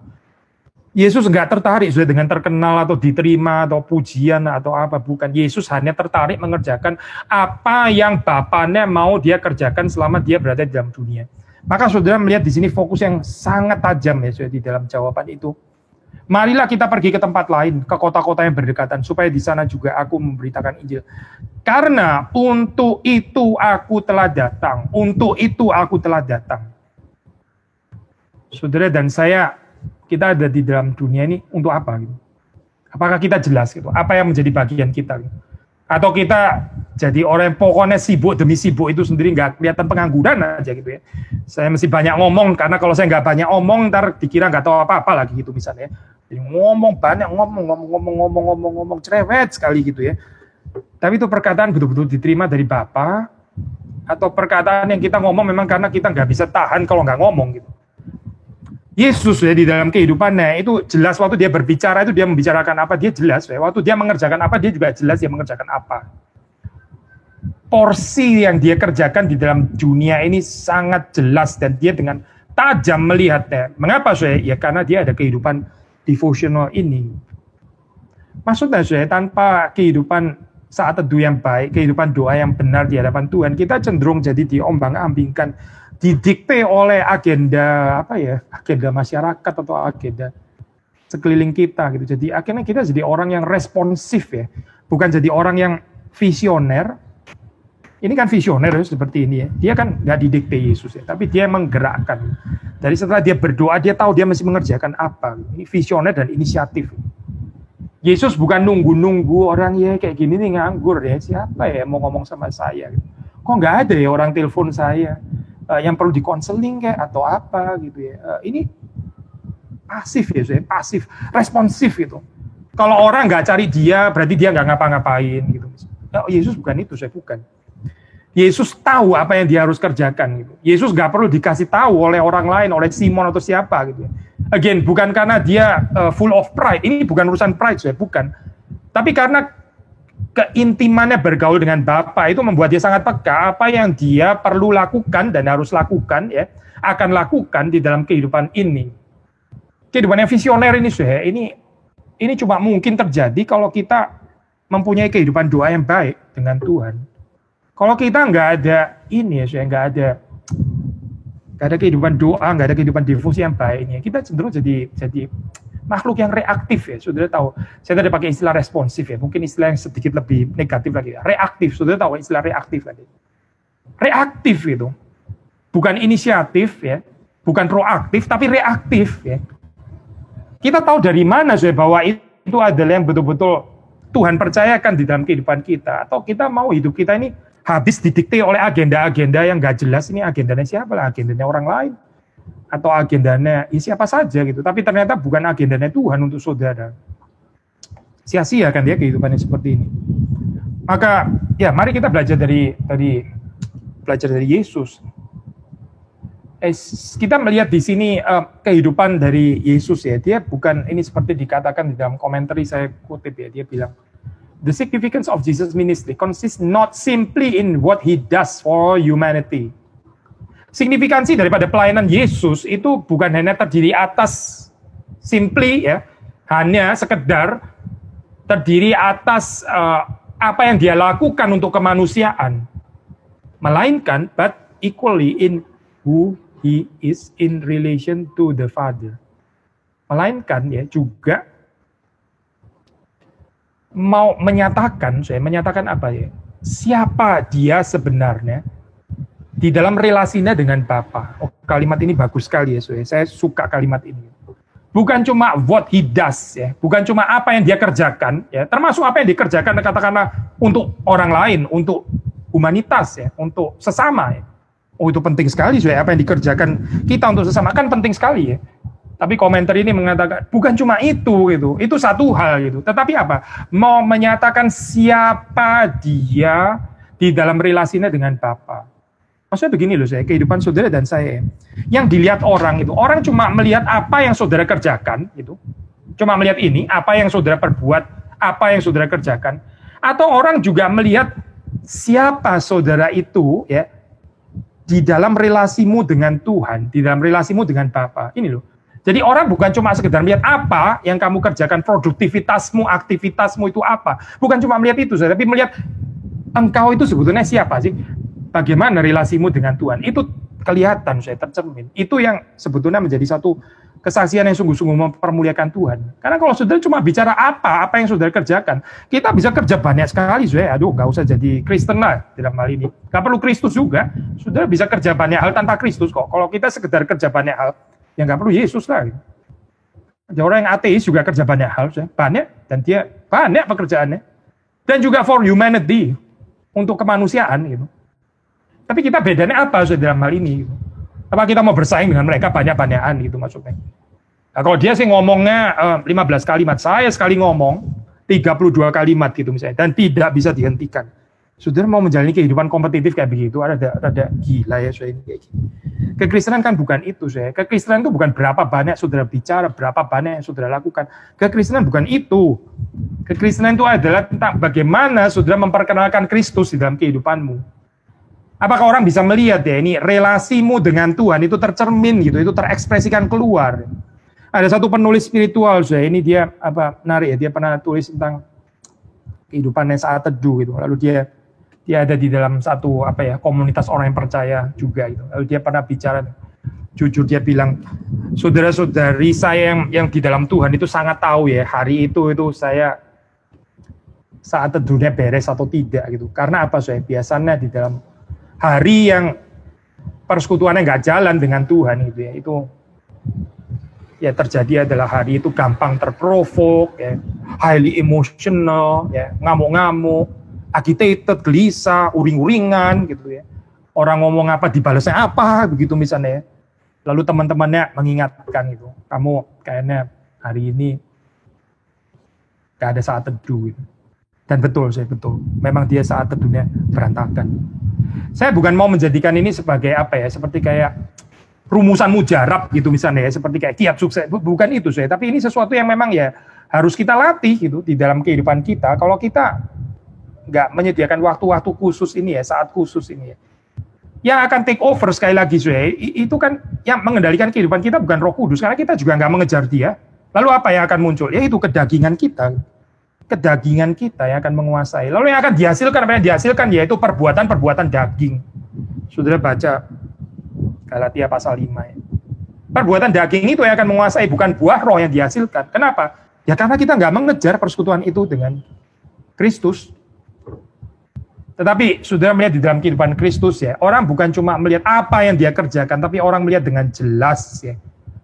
Yesus nggak tertarik sudah dengan terkenal atau diterima atau pujian atau apa, bukan. Yesus hanya tertarik mengerjakan apa yang Bapaknya mau dia kerjakan selama dia berada di dalam dunia. Maka saudara melihat di sini fokus yang sangat tajam ya sudah di dalam jawaban itu. Marilah kita pergi ke tempat lain, ke kota-kota yang berdekatan, supaya di sana juga aku memberitakan Injil. Karena untuk itu aku telah datang, untuk itu aku telah datang. Saudara dan saya, kita ada di dalam dunia ini untuk apa gitu? Apakah kita jelas gitu? Apa yang menjadi bagian kita gitu? Atau kita jadi orang yang pokoknya sibuk demi sibuk itu sendiri, nggak kelihatan pengangguran aja gitu ya? Saya mesti banyak ngomong, karena kalau saya nggak banyak ngomong ntar dikira nggak tahu apa-apa lagi gitu misalnya. Jadi ngomong banyak, ngomong cerewet sekali gitu ya. Tapi itu perkataan betul-betul diterima dari Bapa, atau perkataan yang kita ngomong memang karena kita nggak bisa tahan kalau nggak ngomong gitu. Yesus ya di dalam kehidupannya itu jelas, waktu dia berbicara itu dia membicarakan apa, dia jelas ya. Waktu dia mengerjakan apa, dia juga jelas dia mengerjakan apa. Porsi yang dia kerjakan di dalam dunia ini sangat jelas dan dia dengan tajam melihatnya. Mengapa saya? Ya karena dia ada kehidupan devotional ini. Maksudnya saya, tanpa kehidupan saat teduh yang baik, kehidupan doa yang benar di hadapan Tuhan, kita cenderung jadi diombang-ambingkan, didikte oleh agenda agenda masyarakat atau agenda sekeliling kita gitu. Jadi akhirnya kita jadi orang yang responsif ya, bukan jadi orang yang visioner. Ini kan visioner seperti ini ya. Dia kan nggak didikte Yesus ya, tapi dia menggerakkan. Dari setelah dia berdoa, dia tahu dia mesti mengerjakan apa. Ini visioner dan inisiatif. Yesus bukan nunggu-nunggu orang ya kayak gini nih nganggur ya. Siapa ya mau ngomong sama saya? Kok nggak ada ya orang telepon saya yang perlu dikonseling kayak atau apa gitu ya. Ini pasif ya, saya pasif, responsif gitu. Kalau orang nggak cari dia, berarti dia nggak ngapa-ngapain gitu. Yesus bukan itu, saya bukan. Yesus tahu apa yang dia harus kerjakan gitu. Yesus nggak perlu dikasih tahu oleh orang lain, oleh Simon atau siapa gitu. Again, bukan karena dia full of pride. Ini bukan urusan pride, saya bukan. Tapi karena keintimannya bergaul dengan Bapa itu membuat dia sangat peka apa yang dia perlu lakukan dan harus lakukan ya, akan lakukan di dalam kehidupan ini. Kehidupan yang visioner ini saya, ini cuma mungkin terjadi kalau kita mempunyai kehidupan doa yang baik dengan Tuhan. Kalau kita nggak ada ini ya, saya nggak ada kehidupan doa, nggak ada kehidupan devosi yang baik ini, kita cenderung jadi makhluk yang reaktif ya. Saudara tahu, saya tadi pakai istilah responsif ya, mungkin istilah yang sedikit lebih negatif lagi. Reaktif, saudara tahu istilah reaktif lagi. Reaktif itu, bukan inisiatif ya, bukan proaktif, tapi reaktif ya. Kita tahu dari mana saya bahwa itu adalah yang betul-betul Tuhan percayakan di dalam kehidupan kita, atau kita mau hidup kita ini habis didikte oleh agenda-agenda yang nggak jelas. Ini agendanya siapa lah, agendanya orang lain atau agendanya siapa saja gitu, tapi ternyata bukan agendanya Tuhan untuk saudara. Sia-sia kan dia kehidupannya seperti ini. Maka ya mari kita belajar dari Yesus. Kita melihat di sini kehidupan dari Yesus ya, dia bukan ini seperti dikatakan di dalam komentari saya kutip ya, dia bilang the significance of Jesus' ministry consists not simply in what he does for humanity. Signifikansi daripada pelayanan Yesus itu bukan hanya terdiri atas simply ya, hanya sekedar terdiri atas apa yang dia lakukan untuk kemanusiaan, melainkan but equally in who he is in relation to the Father. Melainkan ya juga mau menyatakan apa ya? Siapa dia sebenarnya di dalam relasinya dengan Bapa. Oh, kalimat ini bagus sekali ya, saya suka kalimat ini. Bukan cuma what he does ya, bukan cuma apa yang dia kerjakan ya, termasuk apa yang dikerjakan katakanlah untuk orang lain, untuk humanitas ya, untuk sesama ya. Oh, itu penting sekali apa yang dikerjakan kita untuk sesama kan penting sekali ya. Tapi komentar ini mengatakan bukan cuma itu satu hal gitu. Tetapi apa? Mau menyatakan siapa dia di dalam relasinya dengan Bapa. Maksudnya begini loh saya, kehidupan saudara dan saya. Yang dilihat orang itu, orang cuma melihat apa yang saudara kerjakan gitu. Cuma melihat ini, apa yang saudara perbuat, apa yang saudara kerjakan. Atau orang juga melihat siapa saudara itu ya di dalam relasimu dengan Tuhan, di dalam relasimu dengan Bapa. Ini loh. Jadi orang bukan cuma sekedar melihat apa yang kamu kerjakan, produktivitasmu, aktivitasmu itu apa. Bukan cuma melihat itu, tapi melihat engkau itu sebetulnya siapa sih? Bagaimana relasimu dengan Tuhan? Itu kelihatan, saya tercermin. Itu yang sebetulnya menjadi satu kesaksian yang sungguh-sungguh mempermuliakan Tuhan. Karena kalau saudara cuma bicara apa yang saudara kerjakan, kita bisa kerja banyak sekali, saudara. Aduh, nggak usah jadi Kristen lah dalam hal ini. Nggak perlu Kristus juga. Saudara bisa kerja banyak hal tanpa Kristus kok. Kalau kita sekedar kerja banyak hal, ya nggak perlu Yesus lah. Ada orang yang ateis juga kerja banyak hal, banyak, dan dia banyak pekerjaannya. Dan juga for humanity, untuk kemanusiaan gitu. Tapi kita bedanya apa dalam hal ini? Gitu. Apa kita mau bersaing dengan mereka banyak-banyakan gitu maksudnya? Nah, kalau dia sih ngomongnya 15 kalimat, saya sekali ngomong 32 kalimat gitu misalnya, dan tidak bisa dihentikan. Saudara mau menjalani kehidupan kompetitif kayak begitu, ada gila ya saya ini kayak gini. Kekristenan kan bukan itu saya. Kekristenan itu bukan berapa banyak saudara bicara, berapa banyak yang saudara lakukan. Kekristenan bukan itu. Kekristenan itu adalah tentang bagaimana saudara memperkenalkan Kristus di dalam kehidupanmu. Apakah orang bisa melihat ya ini relasimu dengan Tuhan itu tercermin gitu, itu terekspresikan keluar. Ada satu penulis spiritual saya, ini dia menarik ya, dia pernah tulis tentang kehidupannya saat teduh gitu. Lalu dia ada di dalam satu komunitas orang yang percaya juga gitu. Lalu dia pernah bicara, jujur dia bilang, saudara-saudari saya yang di dalam Tuhan itu sangat tahu ya hari itu saya saat teduhnya beres atau tidak gitu. Karena apa saya biasanya di dalam hari yang persekutuannya nggak jalan dengan Tuhan gitu ya, itu ya terjadi adalah hari itu gampang terprovok, ya, highly emotional, ya, ngamuk-ngamuk, agitated, gelisah, uring-uringan gitu ya. Orang ngomong apa dibalasnya apa begitu misalnya ya. Lalu teman-temannya mengingatkan gitu, kamu kayaknya hari ini gak ada saat teduh gitu. Dan betul, memang dia saat teduhnya berantakan. Saya bukan mau menjadikan ini sebagai apa ya, seperti kayak rumusan mujarab gitu misalnya ya, seperti kayak kiat sukses, bukan itu saya, tapi ini sesuatu yang memang ya harus kita latih gitu di dalam kehidupan kita. Kalau kita nggak menyediakan waktu-waktu khusus ini ya, saat khusus ini ya, yang akan take over sekali lagi saya, itu kan yang mengendalikan kehidupan kita bukan Roh Kudus, karena kita juga nggak mengejar dia. Lalu apa yang akan muncul? Yaitu kedagingan kita yang akan menguasai. Lalu yang akan dihasilkan, apa yang dihasilkan yaitu perbuatan-perbuatan daging. Saudara baca Galatia pasal 5 ya. Perbuatan daging itu yang akan menguasai, bukan buah roh yang dihasilkan. Kenapa? Ya karena kita nggak mengejar persekutuan itu dengan Kristus. Tetapi saudara melihat di dalam kehidupan Kristus ya, orang bukan cuma melihat apa yang dia kerjakan, tapi orang melihat dengan jelas ya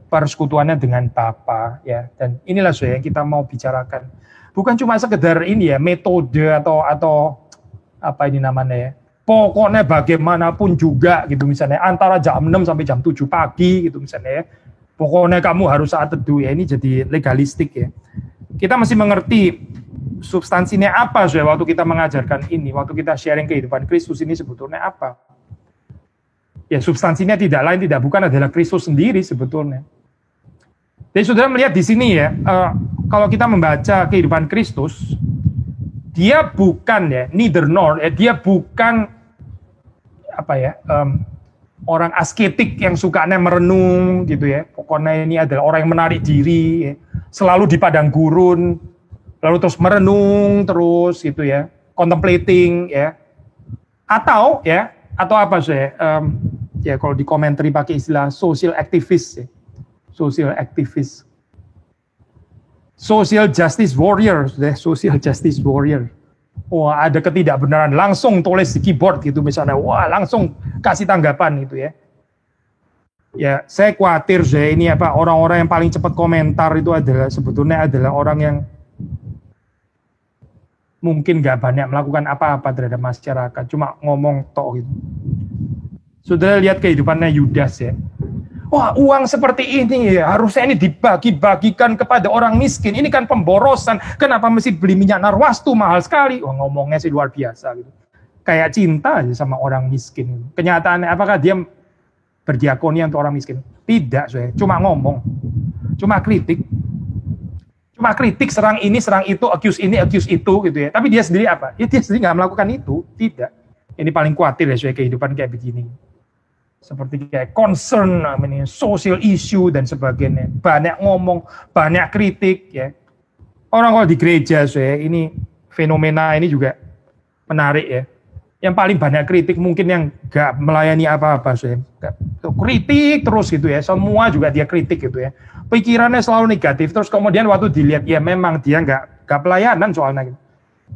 persekutuannya dengan Bapa ya. Dan inilah saudara yang kita mau bicarakan. Bukan cuma sekedar ini ya, metode atau apa ini namanya ya. Pokoknya bagaimanapun juga gitu misalnya, antara jam 6 sampai jam 7 pagi gitu misalnya ya. Pokoknya kamu harus saat teduh ya, ini jadi legalistik ya. Kita mesti mengerti substansinya apa ya waktu kita mengajarkan ini, waktu kita sharing kehidupan Kristus ini sebetulnya apa. Ya substansinya tidak lain tidak bukan adalah Kristus sendiri sebetulnya. Jadi saudara melihat di sini ya, kalau kita membaca kehidupan Kristus, dia bukan ya, neither nor, ya, dia bukan apa ya, orang asketik yang sukanya merenung gitu ya. Pokoknya ini adalah orang yang menarik diri, ya, selalu di padang gurun, lalu terus merenung terus gitu ya, contemplating ya. Atau apa sih? Ya kalau di komentari pakai istilah social activist ya. Social activist. Social justice warrior, social justice warrior. Wah, ada ketidakbenaran, langsung tulis di keyboard gitu misalnya. Wah, langsung kasih tanggapan gitu ya. Ya, saya khawatir saya ini apa orang-orang yang paling cepat komentar itu sebetulnya adalah orang yang mungkin nggak banyak melakukan apa-apa terhadap masyarakat, cuma ngomong tok gitu. Saudara lihat kehidupannya Yudas ya. Wah, uang seperti ini ya, harusnya ini dibagi-bagikan kepada orang miskin. Ini kan pemborosan. Kenapa mesti beli minyak narwastu mahal sekali? Wah, ngomongnya sih luar biasa gitu. Kayak cinta aja sama orang miskin. Kenyataannya apakah dia berdiakonia untuk orang miskin? Tidak, saya cuma ngomong. Cuma kritik. Serang ini, serang itu, accuse ini, accuse itu gitu ya. Tapi dia sendiri apa? Ya dia sendiri nggak melakukan itu. Tidak. Ini paling khawatir ya saya kehidupan kayak begini. Seperti kayak concern, social issue dan sebagainya. Banyak ngomong, banyak kritik ya. Orang kalau di gereja saya ini fenomena ini juga menarik ya. Yang paling banyak kritik mungkin yang gak melayani apa-apa saya. Kritik terus gitu ya. Semua juga dia kritik gitu ya. Pikirannya selalu negatif. Terus kemudian waktu dilihat ya memang dia gak pelayanan soalnya gitu.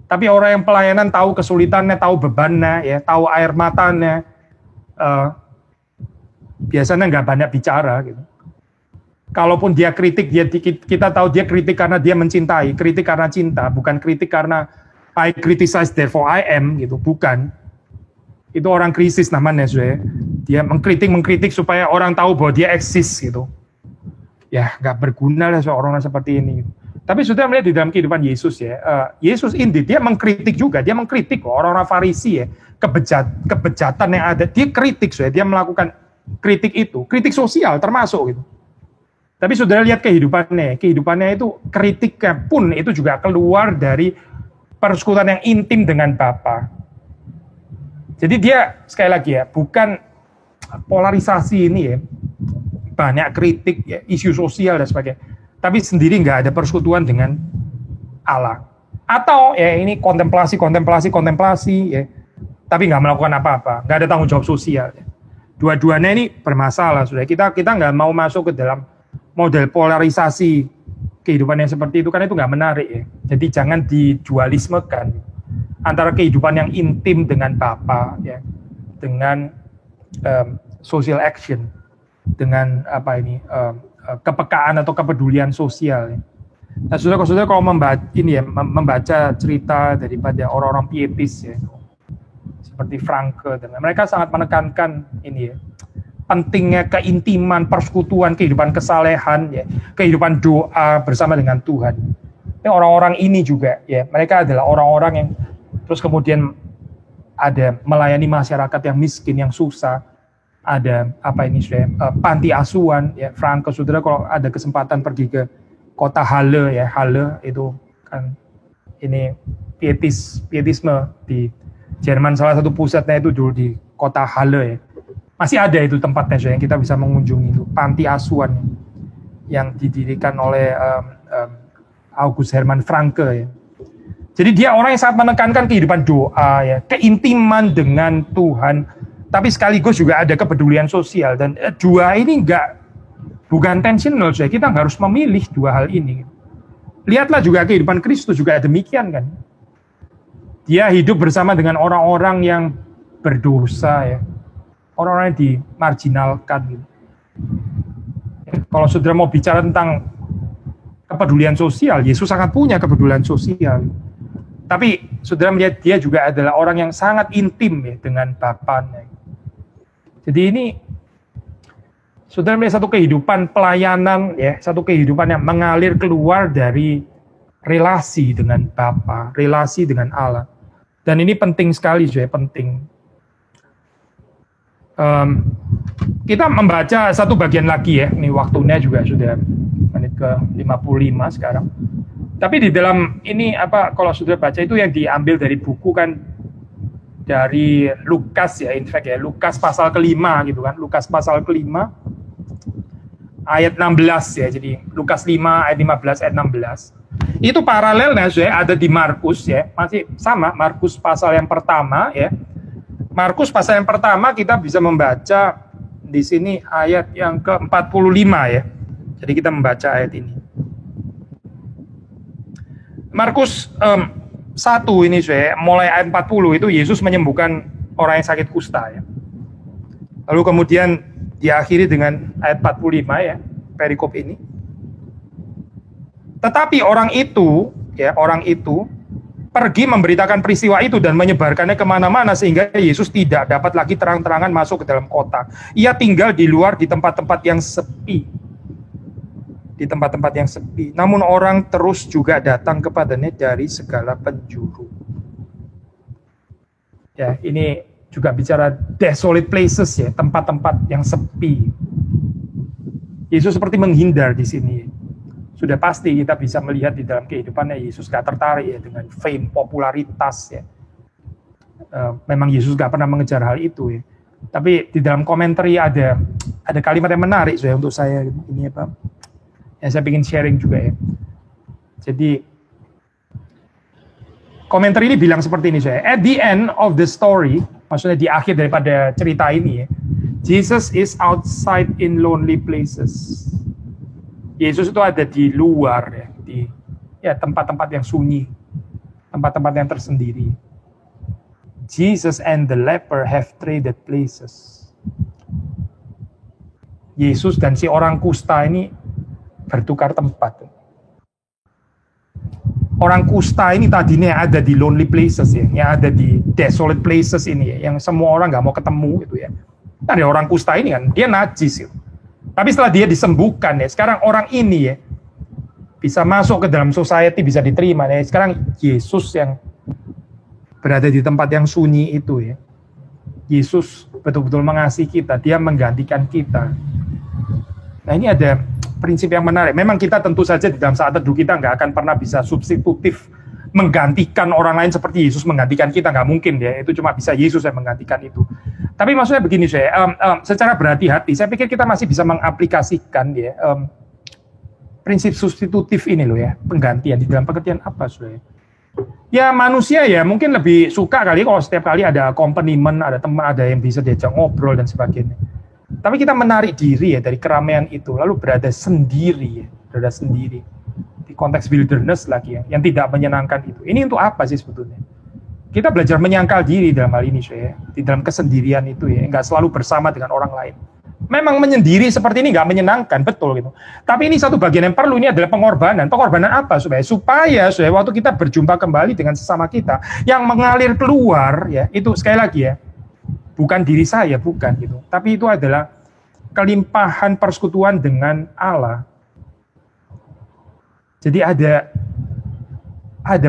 Tapi orang yang pelayanan tahu kesulitannya, tahu bebannya ya, tahu air matanya. Biasanya nggak banyak bicara gitu. Kalaupun dia kritik, kita tahu dia kritik karena dia mencintai, kritik karena cinta, bukan kritik karena I criticize therefore I am gitu, bukan. Itu orang krisis namanya saya. Dia mengkritik supaya orang tahu bahwa dia eksis gitu. Ya nggak berguna lah seorang seperti ini. Gitu. Tapi sudah melihat di dalam kehidupan Yesus ya, Yesus indeed dia mengkritik juga, dia mengkritik orang-orang Farisi ya, kebejatan yang ada, dia kritik dia melakukan kritik itu, kritik sosial termasuk gitu. Tapi saudara lihat kehidupannya itu kritiknya pun itu juga keluar dari persekutuan yang intim dengan Bapa. Jadi dia sekali lagi ya, bukan polarisasi ini ya, banyak kritik ya, isu sosial dan sebagainya. Tapi sendiri nggak ada persekutuan dengan Allah. Atau ya ini kontemplasi ya, tapi nggak melakukan apa-apa, nggak ada tanggung jawab sosial. Ya. Dua-duanya ini bermasalah, sudah kita nggak mau masuk ke dalam model polarisasi kehidupan yang seperti itu, kan itu nggak menarik ya. Jadi jangan didualismekan antara kehidupan yang intim dengan Bapa ya, dengan social action, dengan kepekaan atau kepedulian sosial. Nah, saudara-saudara, kalau membaca cerita daripada orang-orang pietis ya, seperti Franke, dan mereka sangat menekankan pentingnya keintiman, persekutuan, kehidupan kesalehan, ya, kehidupan doa bersama dengan Tuhan. Orang-orang ini juga, ya, mereka adalah orang-orang yang terus kemudian ada melayani masyarakat yang miskin, yang susah. Ada panti asuhan, ya. Franke, saudara, kalau ada kesempatan pergi ke kota Halle, ya, Halle itu kan ini pietisme di Jerman, salah satu pusatnya itu dulu di kota Halle, ya. Masih ada itu tempatnya, ya, yang kita bisa mengunjungi, itu panti asuhan yang didirikan oleh August Hermann Franke, ya. Jadi dia orang yang sangat menekankan kehidupan doa, ya, keintiman dengan Tuhan, tapi sekaligus juga ada kepedulian sosial. Dan dua ini bukan tensional, ya. Kita harus memilih dua hal ini. Lihatlah juga kehidupan Kristus juga demikian, kan. Dia hidup bersama dengan orang-orang yang berdosa, ya, orang-orang yang dimarginalkan, gitu. Ya, kalau saudara mau bicara tentang kepedulian sosial, Yesus sangat punya kepedulian sosial. Tapi saudara melihat dia juga adalah orang yang sangat intim, ya, dengan Bapaknya. Jadi ini saudara melihat satu kehidupan pelayanan, ya, satu kehidupan yang mengalir keluar dari relasi dengan Bapa, relasi dengan Allah. Dan ini penting sekali, ya, penting. Kita membaca satu bagian lagi, ya. Ini waktunya juga sudah menit ke 55 sekarang. Tapi di dalam ini kalau saudara baca itu yang diambil dari buku kan dari Lukas, ya, in fact, ya, Lukas pasal ke-5 gitu kan. Lukas pasal ke-5 ayat 16, ya. Jadi Lukas 5 ayat 15 ayat 16. Itu paralelnya, ya, ada di Markus, ya. Masih sama, Markus pasal yang pertama, ya. Markus pasal yang pertama kita bisa membaca di sini ayat yang ke-45, ya. Jadi kita membaca ayat ini. Markus 1 ini, saya mulai ayat 40 itu Yesus menyembuhkan orang yang sakit kusta, ya. Lalu kemudian diakhiri dengan ayat 45, ya, perikop ini. Tetapi orang itu pergi memberitakan peristiwa itu dan menyebarkannya kemana-mana sehingga Yesus tidak dapat lagi terang-terangan masuk ke dalam kota. Ia tinggal di luar di tempat-tempat yang sepi. Di tempat-tempat yang sepi. Namun orang terus juga datang kepadanya dari segala penjuru. Ya, ini juga bicara desolate places, ya, tempat-tempat yang sepi. Yesus seperti menghindar di sini. Sudah pasti kita bisa melihat di dalam kehidupannya Yesus gak tertarik, ya, dengan fame, popularitas, ya. Memang Yesus gak pernah mengejar hal itu, ya. Tapi di dalam komentari ada kalimat yang menarik, ya, untuk saya ini yang saya ingin sharing juga, ya. Jadi komentar ini bilang seperti ini, saya. At the end of the story, maksudnya di akhir daripada cerita ini, ya, Jesus is outside in lonely places. Yesus itu ada di luar, ya, di tempat-tempat yang sunyi, tempat-tempat yang tersendiri. Jesus and the leper have traded places. Yesus dan si orang kusta ini bertukar tempat. Orang kusta ini tadinya ada di lonely places, ya, yang ada di desolate places ini, ya, yang semua orang nggak mau ketemu, gitu, ya. Ada orang kusta ini kan, dia najis, gitu. Tapi setelah dia disembuhkan, ya, sekarang orang ini, ya, bisa masuk ke dalam society, bisa diterima, ya. Sekarang Yesus yang berada di tempat yang sunyi itu, ya. Yesus betul-betul mengasihi kita, dia menggantikan kita. Nah, ini ada prinsip yang menarik. Memang kita tentu saja di dalam saat teduh kita nggak akan pernah bisa substitutif menggantikan orang lain seperti Yesus menggantikan kita, nggak mungkin, ya. Itu cuma bisa Yesus yang menggantikan itu. Tapi maksudnya begini, saya secara berhati-hati, saya pikir kita masih bisa mengaplikasikan, ya, prinsip substitutif ini loh, ya, penggantian di dalam pengertian apa, saudara? Ya manusia, ya, mungkin lebih suka kali kalau setiap kali ada accompaniment, ada teman, ada yang bisa diajak ngobrol dan sebagainya. Tapi kita menarik diri, ya, dari keramaian itu, lalu berada sendiri, ya, berada sendiri di konteks wilderness lagi, ya, yang tidak menyenangkan itu. Ini untuk apa sih sebetulnya? Kita belajar menyangkal diri dalam hal ini, saya di dalam kesendirian itu ya, nggak selalu bersama dengan orang lain. Memang menyendiri seperti ini nggak menyenangkan, betul gitu. Tapi ini satu bagian yang perlu, ini adalah pengorbanan. Pengorbanan apa? Supaya waktu kita berjumpa kembali dengan sesama kita, yang mengalir keluar ya, itu sekali lagi ya, bukan diri saya, bukan gitu. Tapi itu adalah kelimpahan persekutuan dengan Allah. Jadi ada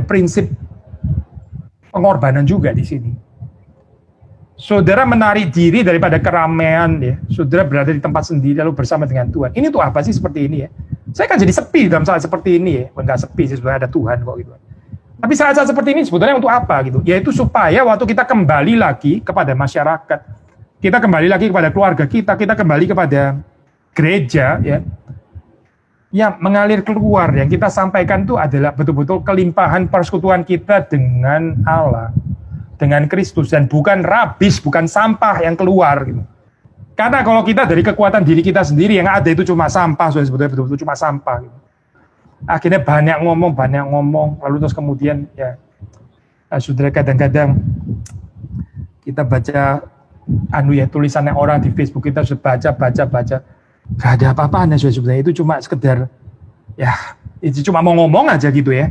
prinsip pengorbanan juga di sini. Saudara menarik diri daripada keramaian ya. Saudara berada di tempat sendiri lalu bersama dengan Tuhan. Ini tuh apa sih seperti ini ya? Saya kan jadi sepi dalam saat seperti ini ya. Enggak sepi sih, sebenarnya ada Tuhan kok gitu. Tapi saat-saat seperti ini sebetulnya untuk apa gitu? Yaitu supaya waktu kita kembali lagi kepada masyarakat, kita kembali lagi kepada keluarga kita kembali kepada gereja ya. Yang mengalir keluar yang kita sampaikan itu adalah betul-betul kelimpahan persekutuan kita dengan Allah, dengan Kristus, dan bukan rabis, bukan sampah yang keluar gitu. Karena kalau kita dari kekuatan diri kita sendiri, yang ada itu cuma sampah, sebetulnya betul-betul cuma sampah gitu. Akhirnya banyak ngomong, lalu terus kemudian ya, saudara kadang-kadang kita baca tulisannya orang di Facebook, kita sudah baca, gak ada apa-apanya sebenarnya, itu cuma sekedar ya, itu cuma mau ngomong aja gitu ya,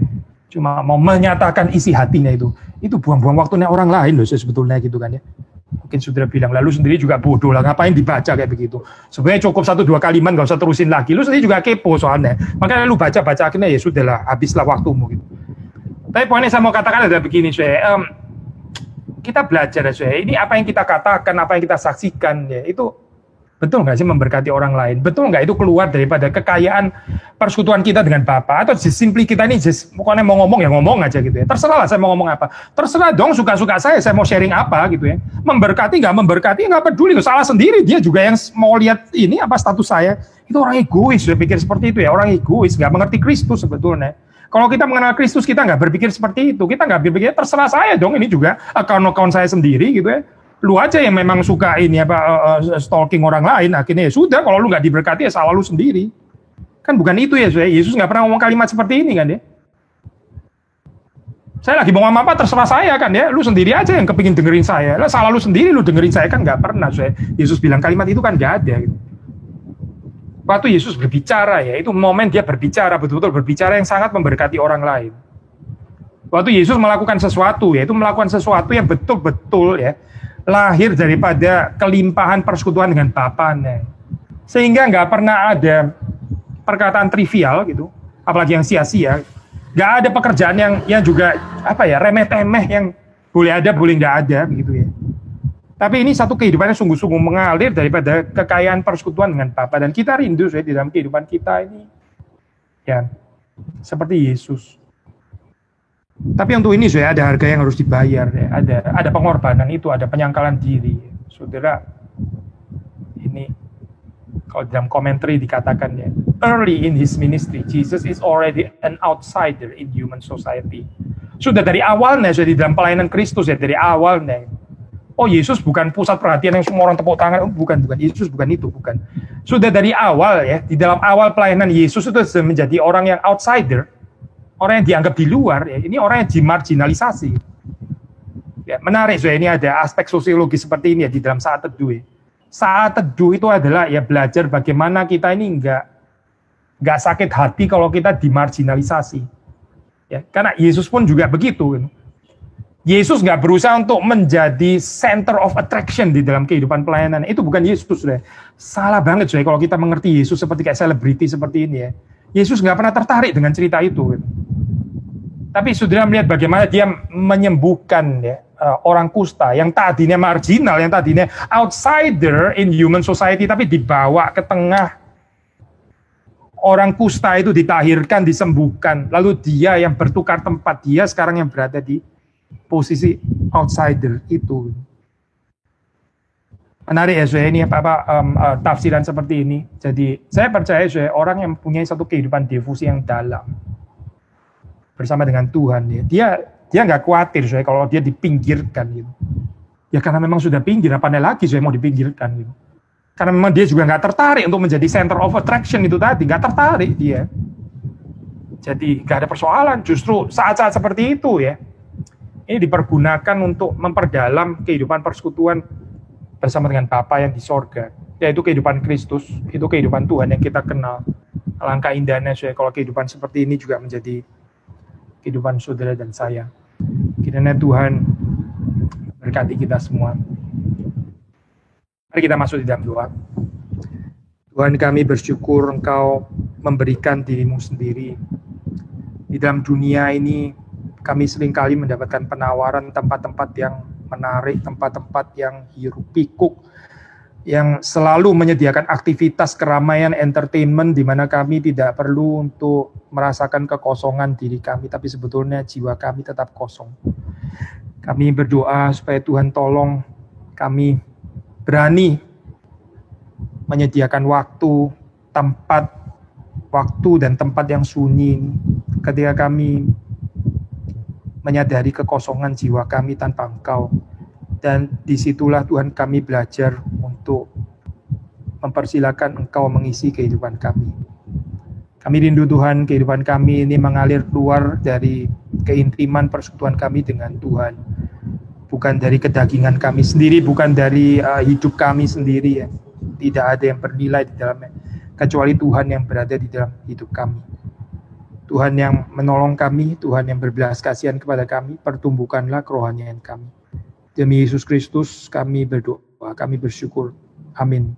cuma mau menyatakan isi hatinya itu buang-buang waktunya orang lain loh sebetulnya gitu kan ya. Mungkin saudara bilang, lalu sendiri juga bodoh lah, ngapain dibaca kayak begitu, sebenarnya cukup 1-2 kalimat, gak usah terusin lagi, lu sendiri juga kepo soalnya, makanya lu baca akhirnya ya sudahlah, habislah waktumu gitu. Tapi poinnya saya mau katakan adalah begini, kita belajar ya, ini apa yang kita katakan, apa yang kita saksikan ya, itu betul nggak sih memberkati orang lain? Betul nggak itu keluar daripada kekayaan persekutuan kita dengan Bapa? Atau simply kita ini pokoknya mau ngomong ya ngomong aja gitu ya. Terserah lah saya mau ngomong apa. Terserah dong, suka-suka saya mau sharing apa gitu ya. Memberkati nggak peduli loh. Salah sendiri dia juga yang mau lihat ini apa status saya. Itu orang egois, saya pikir seperti itu ya. Orang egois, nggak mengerti Kristus sebetulnya. Kalau kita mengenal Kristus, kita nggak berpikir seperti itu. Kita nggak berpikir terserah saya dong, ini juga account saya sendiri gitu ya. Lu aja yang memang suka ini stalking orang lain, akhirnya ya sudah, kalau lu nggak diberkati ya salah lu sendiri. Kan bukan itu ya, Yesus nggak pernah ngomong kalimat seperti ini kan ya. Saya lagi mau ngomong apa terserah saya kan ya, lu sendiri aja yang kepingin dengerin saya. Lah salah lu sendiri, lu dengerin saya kan nggak pernah. Yesus bilang kalimat itu kan nggak ada gitu. Waktu Yesus berbicara ya, itu momen dia berbicara, betul-betul berbicara yang sangat memberkati orang lain. Waktu Yesus melakukan sesuatu, yaitu melakukan sesuatu yang betul-betul ya, lahir daripada kelimpahan persekutuan dengan Bapanya. Sehingga nggak pernah ada perkataan trivial gitu, apalagi yang sia-sia. Nggak ada pekerjaan yang juga remeh-temeh yang boleh ada, boleh nggak ada begitu ya. Tapi ini satu kehidupan yang sungguh-sungguh mengalir daripada kekayaan persekutuan dengan Bapa, dan kita rindu di dalam kehidupan kita ini ya seperti Yesus. Tapi untuk ini ada harga yang harus dibayar ya. Ada pengorbanan itu, ada penyangkalan diri. Saudara, ini kalau dalam komentari dikatakan ya, early in his ministry, Jesus is already an outsider in human society. Sudah dari awalnya, di dalam pelayanan Kristus ya, dari awalnya. Oh, Yesus bukan pusat perhatian yang semua orang tepuk tangan, bukan. Yesus bukan itu, bukan. Sudah dari awal ya, di dalam awal pelayanan Yesus itu sudah menjadi orang yang outsider. Orang yang dianggap di luar, ya, ini orang yang dimarginalisasi. Ya, menarik, ini ada aspek sosiologi seperti ini ya di dalam saat teduh. Ya. Saat teduh itu adalah ya belajar bagaimana kita ini nggak sakit hati kalau kita dimarginalisasi. Ya, karena Yesus pun juga begitu. Yesus nggak berusaha untuk menjadi center of attraction di dalam kehidupan pelayanan. Itu bukan Yesus. Salah banget kalau kita mengerti Yesus seperti kayak selebriti seperti ini ya. Yesus nggak pernah tertarik dengan cerita itu. Tapi saudara melihat bagaimana dia menyembuhkan ya, orang kusta yang tadinya marginal, yang tadinya outsider in human society, tapi dibawa ke tengah. Orang kusta itu ditahirkan, disembuhkan. Lalu dia yang bertukar tempat, dia sekarang yang berada di posisi outsider itu. Menarik ya, ini tafsiran seperti ini. Jadi saya percaya orang yang punya satu kehidupan devosi yang dalam bersama dengan Tuhan ya, dia nggak khawatir kalau dia dipinggirkan gitu. Ya karena memang sudah pinggir, apa lagi mau dipinggirkan gitu. Karena memang dia juga nggak tertarik untuk menjadi center of attraction itu tadi, nggak tertarik dia. Jadi nggak ada persoalan. Justru saat-saat seperti itu ya, ini dipergunakan untuk memperdalam kehidupan persekutuan bersama dengan Bapa yang di sorga, yaitu kehidupan Kristus, itu kehidupan Tuhan yang kita kenal. Alangkah indahnya saya kalau kehidupan seperti ini juga menjadi kehidupan saudara dan saya. Kiranya Tuhan berkati kita semua. Mari kita masuk di dalam doa. Tuhan, kami bersyukur Engkau memberikan dirimu sendiri. Di dalam dunia ini kami seringkali mendapatkan penawaran tempat-tempat yang menarik, tempat-tempat yang hiruk pikuk, yang selalu menyediakan aktivitas keramaian, entertainment, di mana kami tidak perlu untuk merasakan kekosongan diri kami, tapi sebetulnya jiwa kami tetap kosong. Kami berdoa supaya Tuhan tolong kami berani menyediakan waktu, dan tempat yang sunyi ketika kami menyadari kekosongan jiwa kami tanpa Engkau. Dan disitulah Tuhan kami belajar untuk mempersilakan Engkau mengisi kehidupan kami. Kami rindu Tuhan, kehidupan kami ini mengalir keluar dari keintiman persekutuan kami dengan Tuhan. Bukan dari kedagingan kami sendiri, bukan dari hidup kami sendiri ya. Tidak ada yang bernilai di dalamnya, kecuali Tuhan yang berada di dalam hidup kami. Tuhan yang menolong kami, Tuhan yang berbelas kasihan kepada kami, pertumbuhkanlah kerohanian kami. Demi Yesus Kristus kami berdoa, kami bersyukur. Amin.